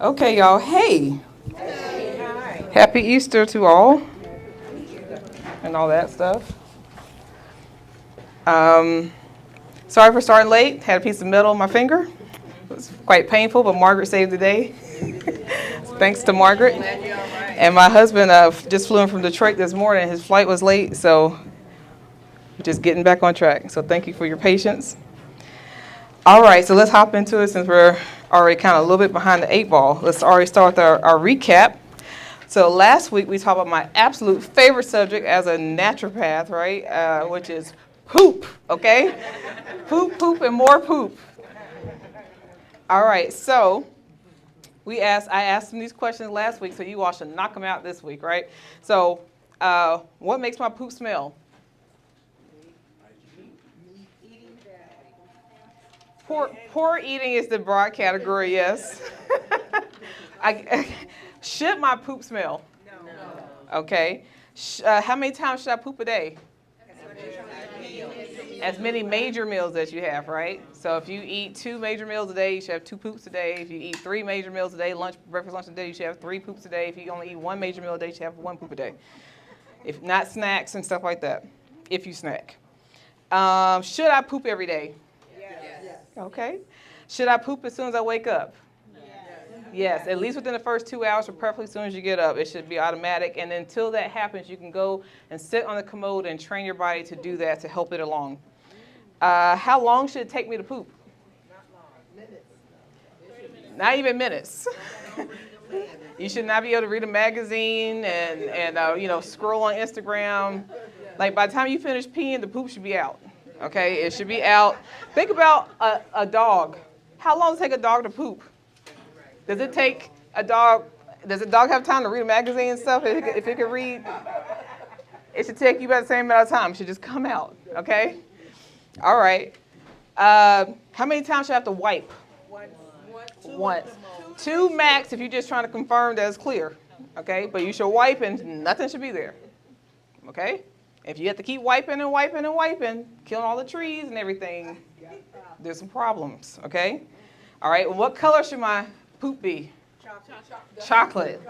Okay, y'all. Hey. Happy Easter to all. And all that stuff. Sorry for starting late. Had a piece of metal in my finger. It was quite painful, but Margaret saved the day. Thanks to Margaret. And my husband just flew in from Detroit this morning. His flight was late, so we're just getting back on track. So thank you for your patience. All right, so let's hop into it since we're already kind of a little bit behind the 8 ball. Let's already start with our recap. So last week we talked about my absolute favorite subject as a naturopath, right? Which is poop, okay? Poop, poop, and more poop. All right, so I asked them these questions last week, so you all should knock them out this week, right? So what makes my poop smell? Poor eating is the broad category, yes. Should my poop smell? No. Okay. How many times should I poop a day? As many major meals as you have, right? So if you eat 2 major meals a day, you should have 2 poops a day. If you eat 3 major meals a day, lunch, breakfast, lunch a day, you should have 3 poops a day. If you only eat 1 major meal a day, you should have 1 poop a day. If not snacks and stuff like that, if you snack. Should I poop every day? Yes. Okay. Should I poop as soon as I wake up? Yes, at least within the first 2 hours, or preferably as soon as you get up. It should be automatic. And until that happens, you can go and sit on the commode and train your body to do that to help it along. How long should it take me to poop? Not long. Minutes. Not even minutes. You should not be able to read a magazine and scroll on Instagram. Like by the time you finish peeing, the poop should be out. Okay, it should be out. Think about a dog. How long does it take a dog to poop? Does a dog have time to read a magazine and stuff? If it can read, it should take you about the same amount of time. It should just come out, okay? All right. How many times should I have to wipe? Once. 2 max if you're just trying to confirm that it's clear, okay? But you should wipe and nothing should be there, okay? If you have to keep wiping and wiping and wiping, killing all the trees and everything, there's some problems, okay? All right, well, what color should my poop be? Chocolate.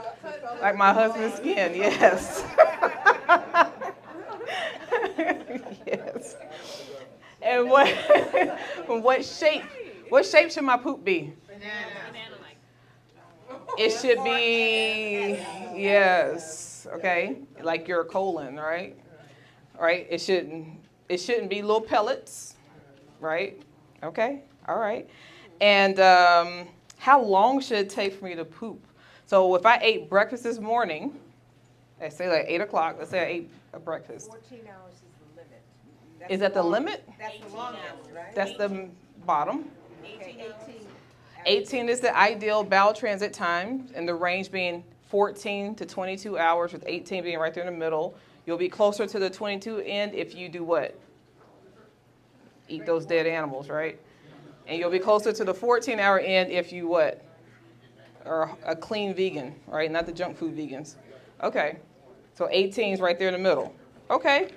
Like my husband's skin, yes. Yes. And what shape should my poop be? Banana-like. It should be, yes, okay, like your colon, right? Right? It shouldn't be little pellets, right? Okay, all right. And how long should it take for me to poop? So if I ate breakfast this morning, let's say like 8 o'clock, let's say I ate a breakfast. 14 hours is the limit. Is that the limit? That's the longest, right? That's the bottom. 18. 18 is the ideal bowel transit time, and the range being 14 to 22 hours, with 18 being right there in the middle. You'll be closer to the 22 end if you do what? Eat those dead animals, right? And you'll be closer to the 14-hour end if you what? Are a clean vegan, right? Not the junk food vegans. Okay. So 18 is right there in the middle. Okay.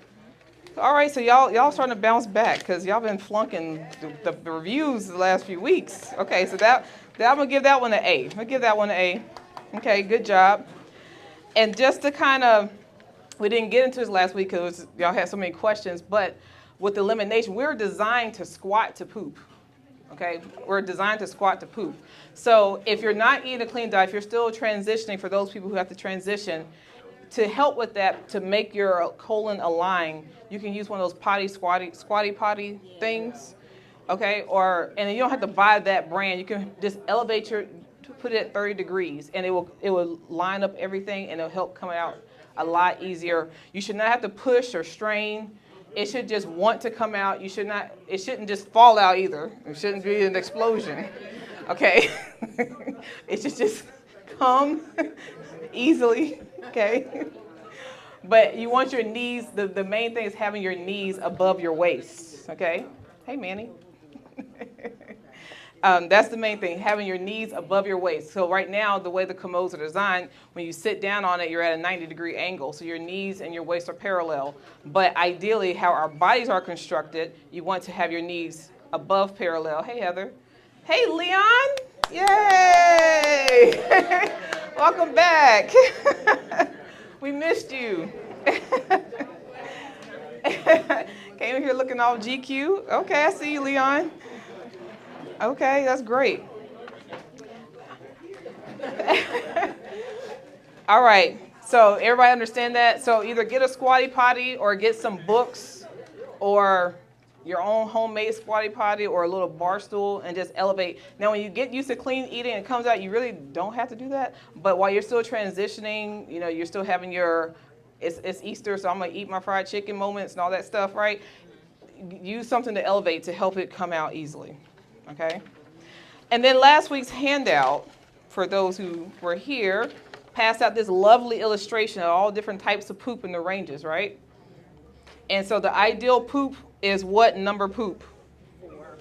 All right, so y'all starting to bounce back because y'all been flunking the reviews the last few weeks. Okay, so that I'm going to give that one an A. I'm going to give that one an A. Okay, good job. And just to kind of, we didn't get into this last week because y'all had so many questions, but with elimination, we're designed to squat to poop. Okay, we're designed to squat to poop. So if you're not eating a clean diet, if you're still transitioning, for those people who have to transition, to help with that, to make your colon align, you can use one of those squatty potty things, okay? And you don't have to buy that brand. You can just put it at 30 degrees, and it will line up everything, and it'll help come out a lot easier. You should not have to push or strain. It should just want to come out. It shouldn't just fall out either. It shouldn't be an explosion, okay? It should just come easily, okay? But you want your knees, the main thing is having your knees above your waist, okay? Hey, Manny. That's the main thing, having your knees above your waist. So right now, the way the commodes are designed, when you sit down on it, you're at a 90-degree angle. So your knees and your waist are parallel. But ideally, how our bodies are constructed, you want to have your knees above parallel. Hey, Heather. Hey, Leon. Yay! welcome back. We missed you. Came here looking all GQ. Okay, I see you, Leon. Okay, that's great. All right, so everybody understand that? So either get a squatty potty or get some books or your own homemade squatty potty or a little bar stool and just elevate. Now, when you get used to clean eating and it comes out, you really don't have to do that. But while you're still transitioning, you know, you're still having your, it's Easter, so I'm going to eat my fried chicken moments and all that stuff, right? Use something to elevate to help it come out easily, okay? And then last week's handout, for those who were here, passed out this lovely illustration of all different types of poop in the ranges, right? And so the ideal poop is what number poop? 4.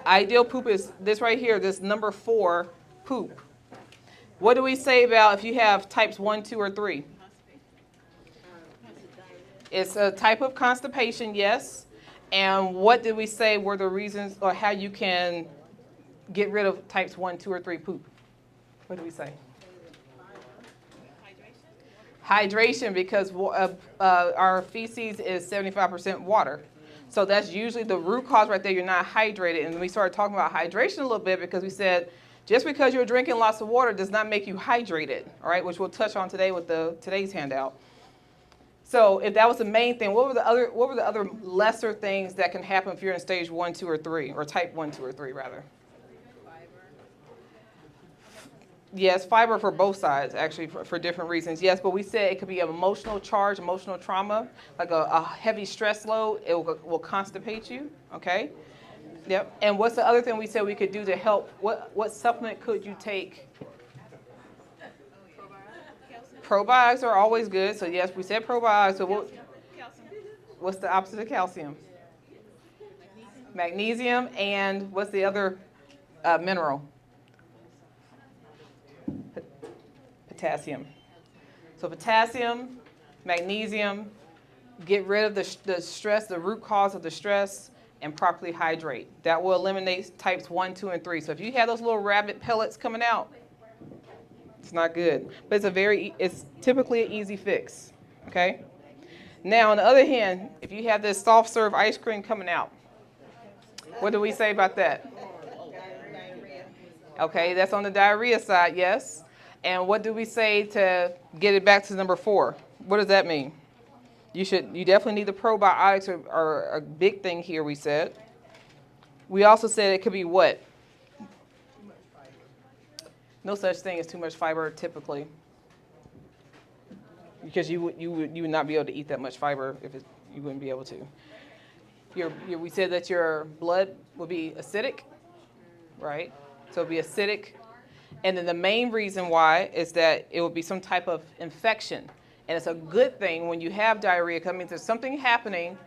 Ideal poop is this right here, this number 4 poop. What do we say about if you have types 1, 2, or 3? It's a type of constipation, yes. And what did we say were the reasons or how you can get rid of types 1, 2, or 3 poop? What did we say? Hydration, because our feces is 75% water. So that's usually the root cause right there. You're not hydrated. And we started talking about hydration a little bit because we said just because you're drinking lots of water does not make you hydrated, all right, which we'll touch on today with today's handout. So if that was the main thing, what were the other lesser things that can happen if you're in stage 1, 2, or 3, or type 1, 2, or 3 rather? Yes, fiber for both sides, actually, for different reasons. Yes, but we said it could be an emotional charge, emotional trauma, like a heavy stress load. It will constipate you, okay? Yep. And what's the other thing we said we could do to help? What supplement could you take? Probiotics are always good. So, yes, we said probiotics. So what's the opposite of calcium? Magnesium. And what's the other mineral? Potassium. So potassium, magnesium, get rid of the stress, the root cause of the stress, and properly hydrate. That will eliminate types 1, 2, and 3. So if you have those little rabbit pellets coming out, it's not good. But it's typically an easy fix, okay? Now, on the other hand, if you have this soft serve ice cream coming out, what do we say about that? Okay, that's on the diarrhea side, yes. And what do we say to get it back to number 4? What does that mean? You definitely need the probiotics are a big thing here, we said. We also said it could be what? No such thing as too much fiber typically. Because you would not be able to eat that much fiber if you wouldn't be able to. We said that your blood would be acidic, right? So it would be acidic. And then the main reason why is that it will be some type of infection. And it's a good thing when you have diarrhea because it means there's something happening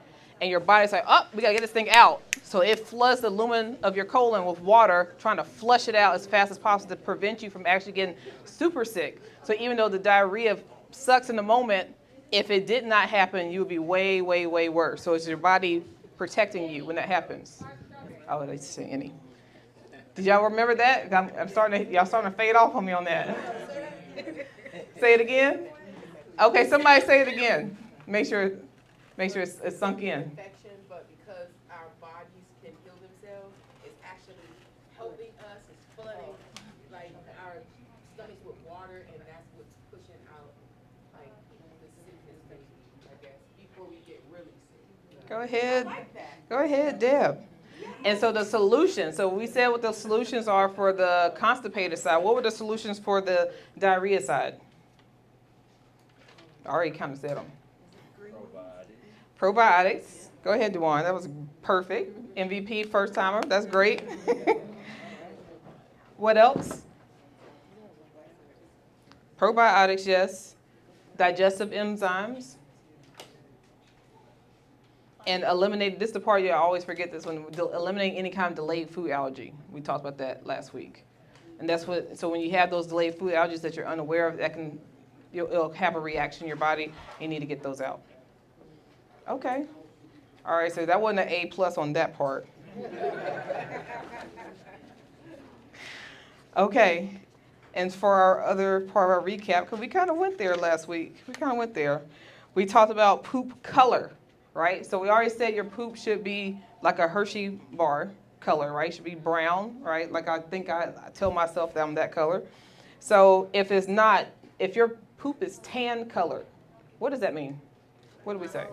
and your body's like, oh, we got to get this thing out. So it floods the lumen of your colon with water, trying to flush it out as fast as possible to prevent you from actually getting super sick. So even though the diarrhea sucks in the moment, if it did not happen, you would be way, way, way worse. So it's your body protecting you when that happens. I would like to say any. Did y'all remember that? Y'all starting to fade off on me on that. Say it again. Okay, somebody say it again. Make sure it's sunk in. Infection, but because our bodies can heal themselves, it's actually helping us. It's flooding like our stomachs with water, and that's what's pushing out like the sickness, I guess, before we get really sick. Go ahead. I like that. Go ahead, Deb. And so the solution, so we said what the solutions are for the constipated side. What were the solutions for the diarrhea side? I already kind of said them. Probiotics. Go ahead, Duane. That was perfect. MVP, first timer. That's great. What else? Probiotics, yes. Digestive enzymes. And eliminate, this is the part you always forget this one, eliminate any kind of delayed food allergy. We talked about that last week. And that's what, so when you have those delayed food allergies that you're unaware of, it'll have a reaction in your body. You need to get those out. Okay. All right, so that wasn't an A+ on that part. Okay. And for our other part of our recap, because we kind of went there last week. We talked about poop color, right? So we already said your poop should be like a Hershey bar color, right? It should be brown, right? Like I think I tell myself that I'm that color. So if it's not, if your poop is tan colored, what does that mean? What do we say?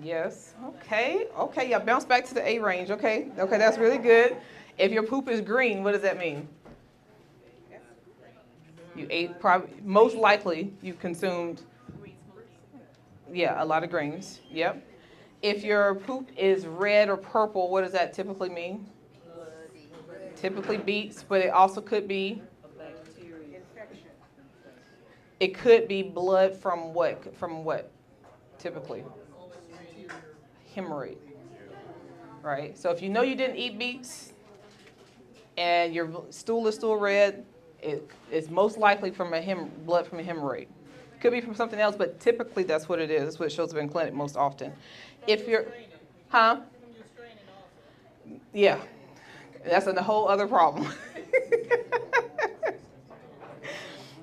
Yes. Okay. Okay. Yeah. Bounce back to the A range. Okay. Okay. That's really good. If your poop is green, what does that mean? You ate probably, most likely you consumed, yeah, a lot of greens. Yep. If your poop is red or purple, what does that typically mean? Typically beets, but it also could be Infection. it could be blood from what? From what? Typically hemorrhoid. Right? So if you know you didn't eat beets and your stool is still red, it's most likely from blood from a hemorrhoid. Could be from something else, but typically that's what it is. That's what shows up in clinic most often. If you're, huh? Yeah, that's a whole other problem.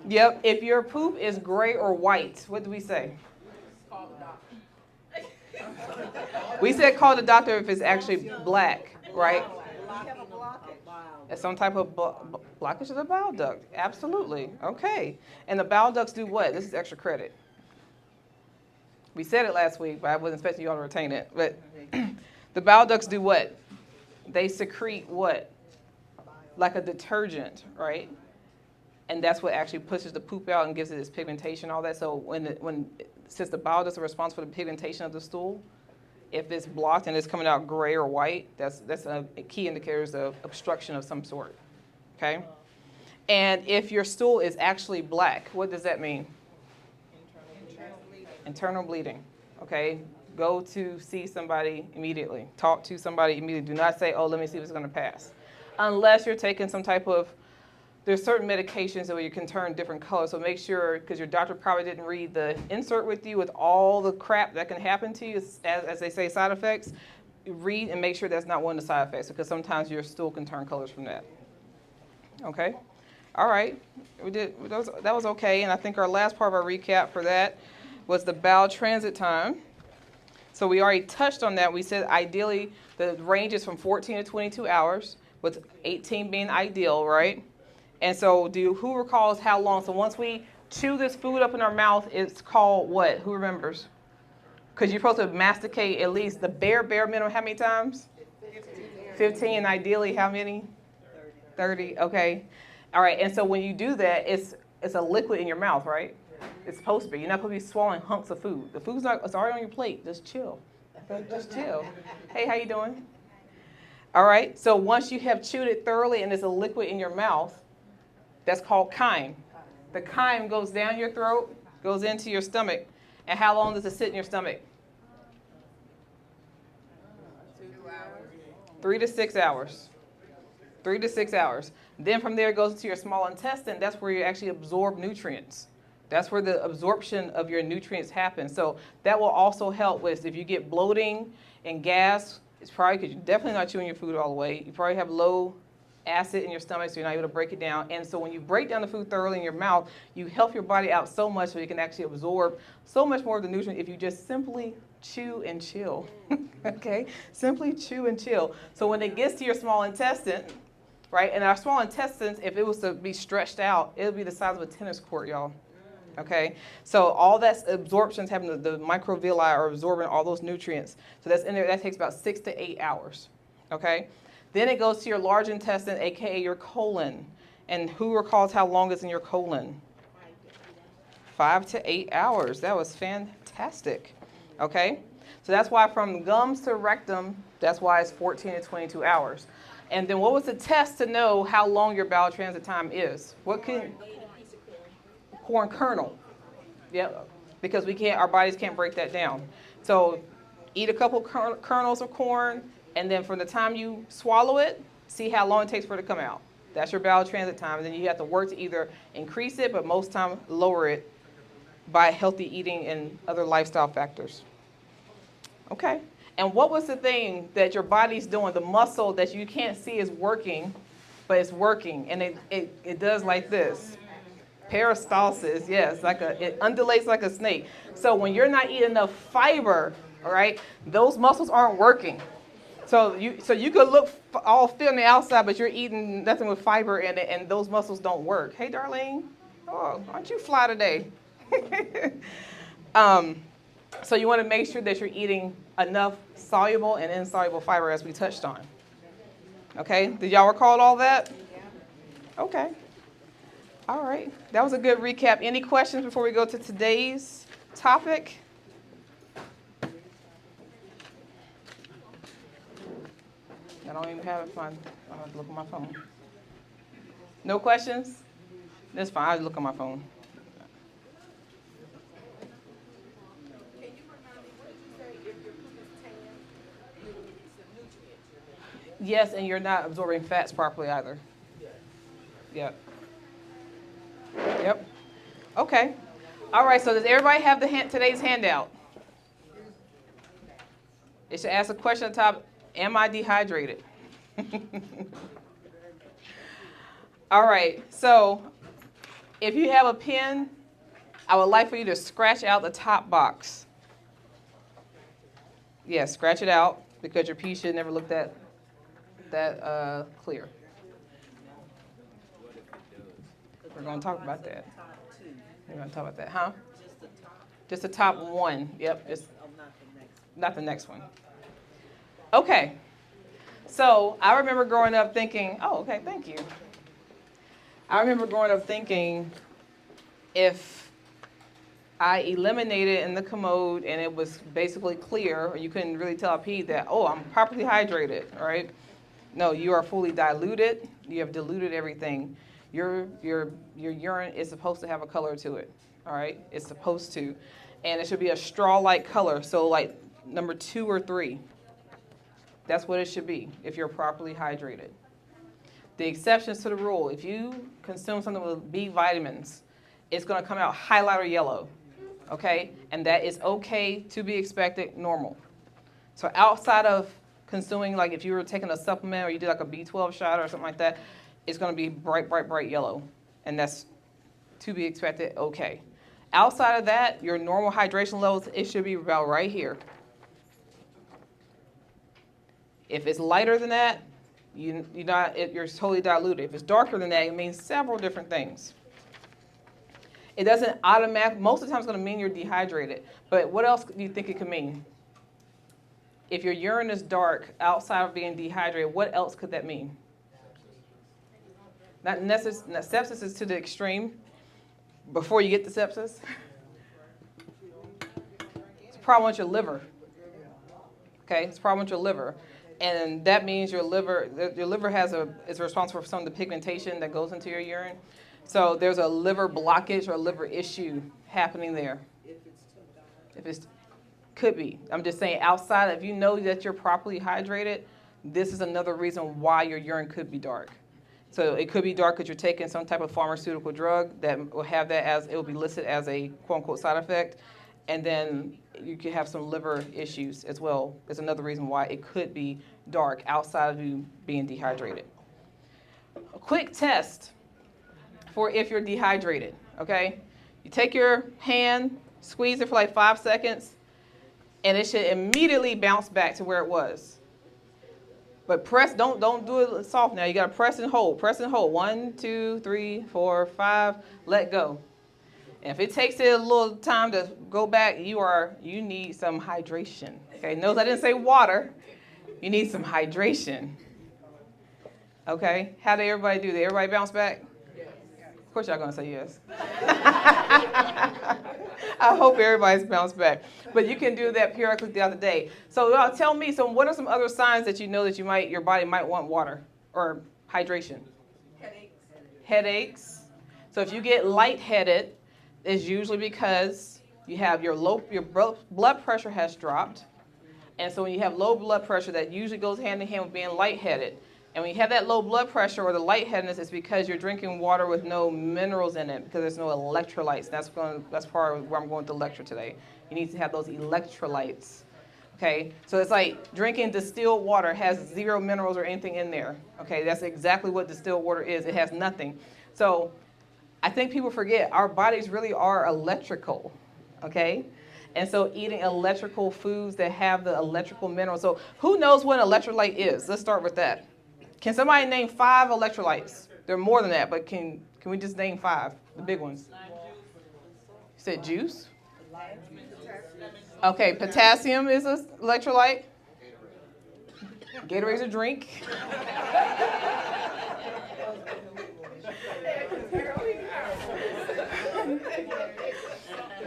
Yep, if your poop is gray or white, what do we say? Call the doctor. We said call the doctor if it's actually black, right? We have a blockage. It's some type of blockage of the bile duct. Absolutely. Okay. And the bile ducts do what? This is extra credit. We said it last week, but I wasn't expecting you all to retain it. But the bile ducts do what? They secrete what? Like a detergent, right? And that's what actually pushes the poop out and gives it its pigmentation, all that. So since the bile ducts are responsible for the pigmentation of the stool, if it's blocked and it's coming out gray or white, that's a key indicator of obstruction of some sort, okay? And if your stool is actually black, what does that mean? Internal bleeding, okay? Go to see somebody immediately. Talk to somebody immediately. Do not say, oh, let me see if it's going to pass. Unless you're taking some type of, there's certain medications that you can turn different colors. So make sure, because your doctor probably didn't read the insert with you with all the crap that can happen to you, as they say, side effects. Read and make sure that's not one of the side effects, because sometimes your stool can turn colors from that. Okay? All right. That was okay. And I think our last part of our recap for that was the bowel transit time. So we already touched on that. We said ideally the range is from 14 to 22 hours, with 18 being ideal, right? And so who recalls how long? So once we chew this food up in our mouth, it's called what? Who remembers? Because you're supposed to masticate at least the bare minimum how many times? 15, and ideally how many? 30, okay. All right, and so when you do that, it's a liquid in your mouth, right? It's supposed to be. You're not supposed to be swallowing hunks of food. The food's it's already on your plate. Just chill. Okay? Just chill. Hey, how you doing? All right, so once you have chewed it thoroughly and there's a liquid in your mouth, that's called chyme. The chyme goes down your throat, goes into your stomach. And how long does it sit in your stomach? 2 hours. 3 to 6 hours. 3 to 6 hours. Then from there it goes into your small intestine. That's where you actually absorb nutrients. That's where the absorption of your nutrients happens. So that will also help with if you get bloating and gas. It's probably because you're definitely not chewing your food all the way. You probably have low acid in your stomach, so you're not able to break it down. And so when you break down the food thoroughly in your mouth, you help your body out so much so you can actually absorb so much more of the nutrient if you just simply chew and chill. Okay? Simply chew and chill. So when it gets to your small intestine, right, and our small intestines, if it was to be stretched out, it would be the size of a tennis court, y'all. Okay, so all that absorption is happening. The microvilli are absorbing all those nutrients. So that's in there. That takes about 6 to 8 hours. Okay, then it goes to your large intestine, aka your colon. And who recalls how long it's in your colon? 5 to 8 hours. That was fantastic. Okay, so that's why from gums to rectum, that's why it's 14 to 22 hours. And then what was the test to know how long your bowel transit time is? What can corn kernel? Yep, because our bodies can't break that down. So eat a couple kernels of corn, and then from the time you swallow it, see how long it takes for it to come out. That's your bowel transit time. And then you have to work to either increase it, but most time lower it by healthy eating and other lifestyle factors. Okay. And what was the thing that your body's doing, the muscle that you can't see is working, but it's working, and it does like this. Peristalsis, yes, it undulates like a snake. So when you're not eating enough fiber, all right, those muscles aren't working. So you could look all fit on the outside, but you're eating nothing with fiber in it, and those muscles don't work. Hey, Darlene, oh, aren't you fly today? So you want to make sure that you're eating enough soluble and insoluble fiber, as we touched on. Okay, did y'all recall all that? Okay. All right, that was a good recap. Any questions before we go to today's topic? I don't even have it fun. I have to look at my phone. No questions? That's fine. I'll look at my phone. Can you remind me, what did you say, if your poop is tan, you need some nutrients? Yes, and you're not absorbing fats properly either. Yep. Yep. Okay. All right, so does everybody have today's handout? It should ask a question at the top, am I dehydrated? All right, so if you have a pen, I would like for you to scratch out the top box. Yes, scratch it out, because your pee should never look that clear. We're going to talk about that. We're going to talk about that, huh? Just the top one. Yep. Not the next one. Okay. So I remember growing up thinking, oh, okay, thank you. I remember growing up thinking if I eliminated in the commode and it was basically clear, or you couldn't really tell a pee that, oh, I'm properly hydrated, all right? No, you are fully diluted. You have diluted everything. Your urine is supposed to have a color to it, all right? It's supposed to. And it should be a straw-like color, so like number 2 or 3. That's what it should be if you're properly hydrated. The exceptions to the rule, if you consume something with B vitamins, it's going to come out highlighter yellow, okay? And that is okay, to be expected, normal. So outside of consuming, like if you were taking a supplement or you did like a B12 shot or something like that, it's going to be bright, bright, bright yellow. And that's to be expected, okay. Outside of that, your normal hydration levels, it should be about right here. If it's lighter than that, you're totally diluted. If it's darker than that, it means several different things. It doesn't automatically, most of the time it's going to mean you're dehydrated. But what else do you think it could mean? If your urine is dark outside of being dehydrated, what else could that mean? Not necessarily, sepsis is to the extreme. Before you get to sepsis, it's a problem with your liver. Okay, it's a problem with your liver. And that means your liver is responsible for some of the pigmentation that goes into your urine. So there's a liver blockage or a liver issue happening there. Could be. I'm just saying outside, if you know that you're properly hydrated, this is another reason why your urine could be dark. So it could be dark because you're taking some type of pharmaceutical drug that will have that as, it will be listed as a quote-unquote side effect. And then you could have some liver issues as well. It's another reason why it could be dark outside of you being dehydrated. A quick test for if you're dehydrated, okay? You take your hand, squeeze it for like 5 seconds, and it should immediately bounce back to where it was. But press, don't do it soft now. You got to press and hold. Press and hold. 1, 2, 3, 4, 5. Let go. And if it takes it a little time to go back, you need some hydration. Okay, notice I didn't say water. You need some hydration. Okay, how did everybody do? Did everybody bounce back? Yes. Of course y'all gonna say yes. I hope everybody's bounced back. But you can do that periodically throughout the day. So tell me, what are some other signs that you know that your body might want water or hydration? Headaches. So if you get lightheaded, it's usually because you have your blood pressure has dropped. And so when you have low blood pressure, that usually goes hand in hand with being lightheaded. And when you have that low blood pressure or the lightheadedness, it's because you're drinking water with no minerals in it, because there's no electrolytes. That's part of where I'm going to lecture today. You need to have those electrolytes. Okay, so it's like drinking distilled water has 0 minerals or anything in there. Okay, that's exactly what distilled water is. It has nothing. So I think people forget our bodies really are electrical. Okay, and so eating electrical foods that have the electrical minerals. So who knows what an electrolyte is? Let's start with that. Can somebody name 5 electrolytes? There are more than that, but can we just name 5, the big ones? You said juice? Okay, potassium is an electrolyte. Gatorade's a drink.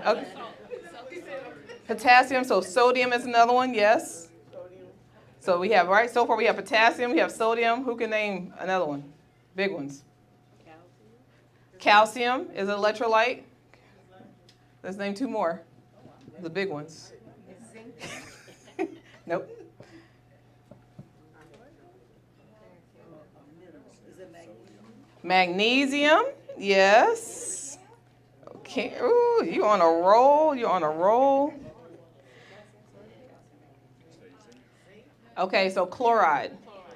Okay. Potassium, so sodium is another one, yes. So we have, right, so far we have potassium, we have sodium. Who can name another one? Big ones. Calcium is an electrolyte. Let's name 2 more. The big ones. Nope. Magnesium, yes. Okay, ooh, you on a roll, you're on a roll. Okay, so chloride.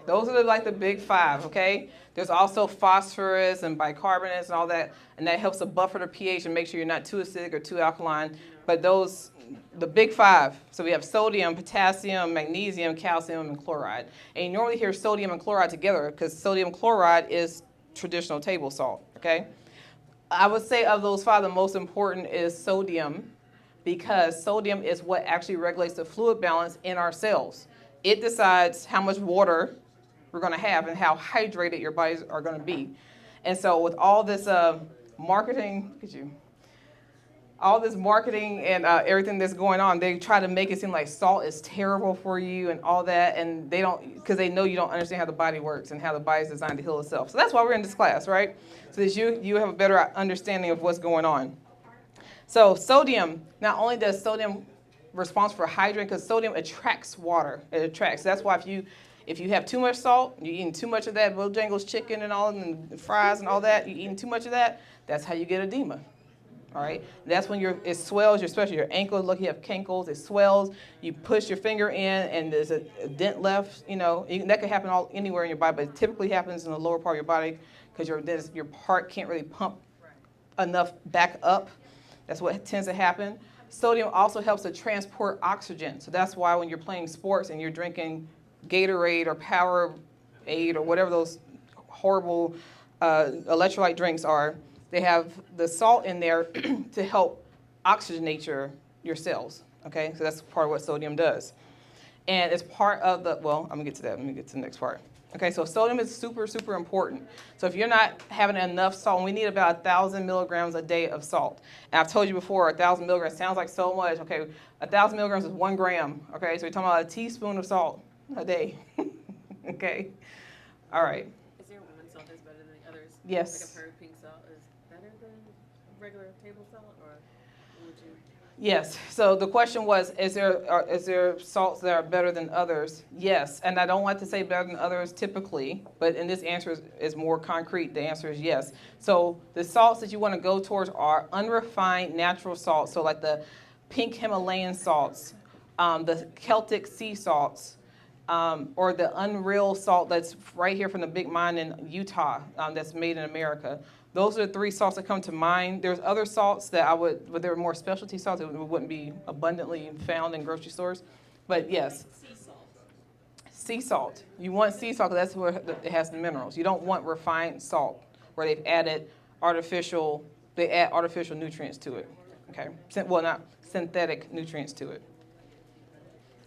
Those are like the big 5, okay? There's also phosphorus and bicarbonates and all that, and that helps to buffer the pH and make sure you're not too acidic or too alkaline. But those, the big 5, so we have sodium, potassium, magnesium, calcium, and chloride. And you normally hear sodium and chloride together because sodium chloride is traditional table salt, okay? I would say of those 5, the most important is sodium because sodium is what actually regulates the fluid balance in our cells. It decides how much water we're going to have and how hydrated your bodies are going to be. And so with all this marketing, look at you, all this marketing and everything that's going on, they try to make it seem like salt is terrible for you and all that, and they don't, because they know you don't understand how the body works and how the body is designed to heal itself. So that's why we're in this class, right? So that you have a better understanding of what's going on. So sodium, not only does sodium responsible for hydrating, because sodium attracts water. It attracts. That's why if you have too much salt, you're eating too much of that Bojangles chicken and all, and fries and all that, you're eating too much of that, that's how you get edema. All right, that's when it swells, especially your ankles. Look, you have cankles, it swells. You push your finger in, and there's a dent left. You know, that could happen anywhere in your body, but it typically happens in the lower part of your body because your heart can't really pump enough back up. That's what tends to happen. Sodium also helps to transport oxygen, so that's why when you're playing sports and you're drinking Gatorade or Powerade or whatever those horrible electrolyte drinks are, they have the salt in there to help oxygenate your cells, okay? So that's part of what sodium does. And it's part of the, well, I'm going to get to that. Let me get to the next part. Okay, so sodium is super, super important. So if you're not having enough salt, we need about 1,000 milligrams a day of salt. And I've told you before, 1,000 milligrams sounds like so much. Okay, 1,000 milligrams is 1 gram. Okay, so you're talking about a teaspoon of salt a day. Okay, all right. Is there one salt that's better than others? Yes. Like I've heard pink salt is better than regular table salt, or would you? Yes. So the question was, is there salts that are better than others? Yes. And I don't want to say better than others typically, but in this answer is more concrete. The answer is yes. So the salts that you want to go towards are unrefined natural salts. So like the pink Himalayan salts, the Celtic sea salts, or the Unreal salt that's right here from the big mine in Utah that's made in America. Those are the 3 salts that come to mind. There's other salts that but they're more specialty salts that wouldn't be abundantly found in grocery stores. But yes. Sea salt. Sea salt. You want sea salt because that's where it has the minerals. You don't want refined salt where they've added artificial nutrients to it. Okay. Well, not synthetic nutrients to it.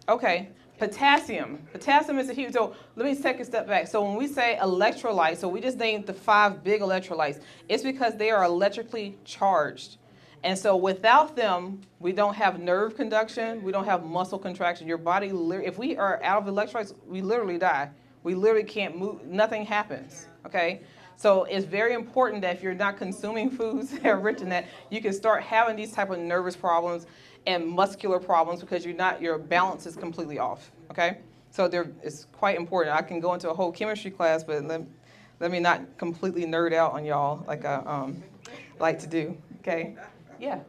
Okay. Potassium. Potassium is a huge, so let me take a step back. So when we say electrolytes, so we just named the 5 big electrolytes. It's because they are electrically charged. And so without them, we don't have nerve conduction, we don't have muscle contraction. Your body, if we are out of electrolytes, we literally die. We literally can't move, nothing happens, okay? So it's very important that if you're not consuming foods that are rich in that, you can start having these type of nervous problems and muscular problems because your balance is completely off, okay? So it's quite important. I can go into a whole chemistry class, but let me not completely nerd out on y'all like I like to do, okay? Yeah. Does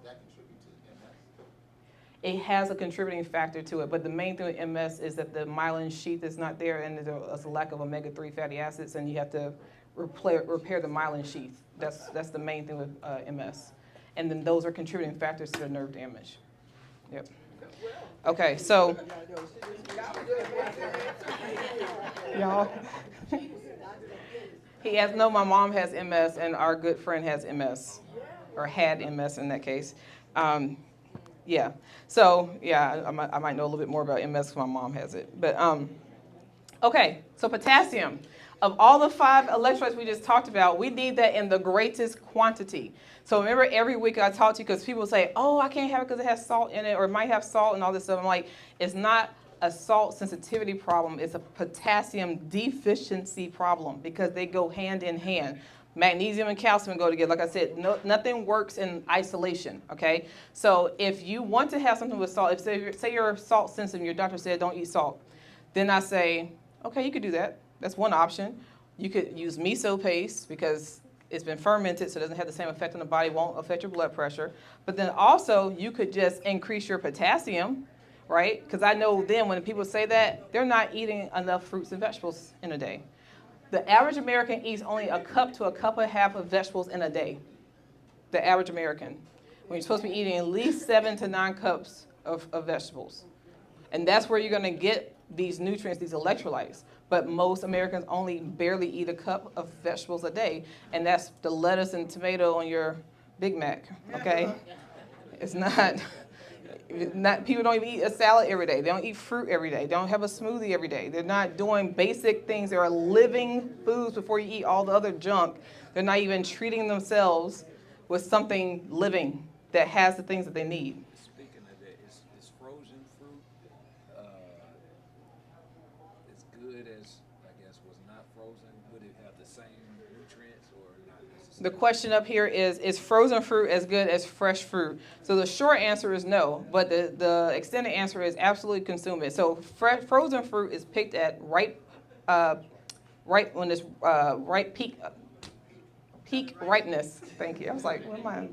that contribute to it has a contributing factor to it. But the main thing with MS is that the myelin sheath is not there, and there's a lack of omega-3 fatty acids, and you have to repair the myelin sheath. That's the main thing with MS. And then those are contributing factors to the nerve damage. Yep. Okay, so y'all. He has no. My mom has MS, and our good friend has MS, or had MS in that case. Yeah. So yeah, I might know a little bit more about MS because my mom has it. But okay. So potassium. Of all the 5 electrolytes we just talked about, we need that in the greatest quantity. So remember, every week I talk to you because people say, oh, I can't have it because it has salt in it, or it might have salt and all this stuff. I'm like, it's not a salt sensitivity problem. It's a potassium deficiency problem because they go hand in hand. Magnesium and calcium go together. Like I said, nothing works in isolation, okay? So if you want to have something with salt, if say you're salt sensitive, your doctor said don't eat salt, then I say, okay, you could do that. That's one option. You could use miso paste because it's been fermented, so it doesn't have the same effect on the body, won't affect your blood pressure. But then also, you could just increase your potassium, right? Because I know then when people say that, they're not eating enough fruits and vegetables in a day. The average American eats only a cup to a cup and a half of vegetables in a day. The average American. When you're supposed to be eating at least 7 to 9 cups of vegetables. And that's where you're going to get these nutrients, these electrolytes. But most Americans only barely eat a cup of vegetables a day, and that's the lettuce and tomato on your Big Mac, okay? It's not, people don't even eat a salad every day. They don't eat fruit every day. They don't have a smoothie every day. They're not doing basic things. There are living foods before you eat all the other junk. They're not even treating themselves with something living that has the things that they need. Speaking of that, is frozen fruit as good as, I guess, was not frozen? Would it have the same nutrients or not necessarily? The question up here is frozen fruit as good as fresh fruit? So the short answer is no, but the extended answer is absolutely consume it. So frozen fruit is picked at ripe when it's ripe peak ripeness. Thank you. I was like, what am I?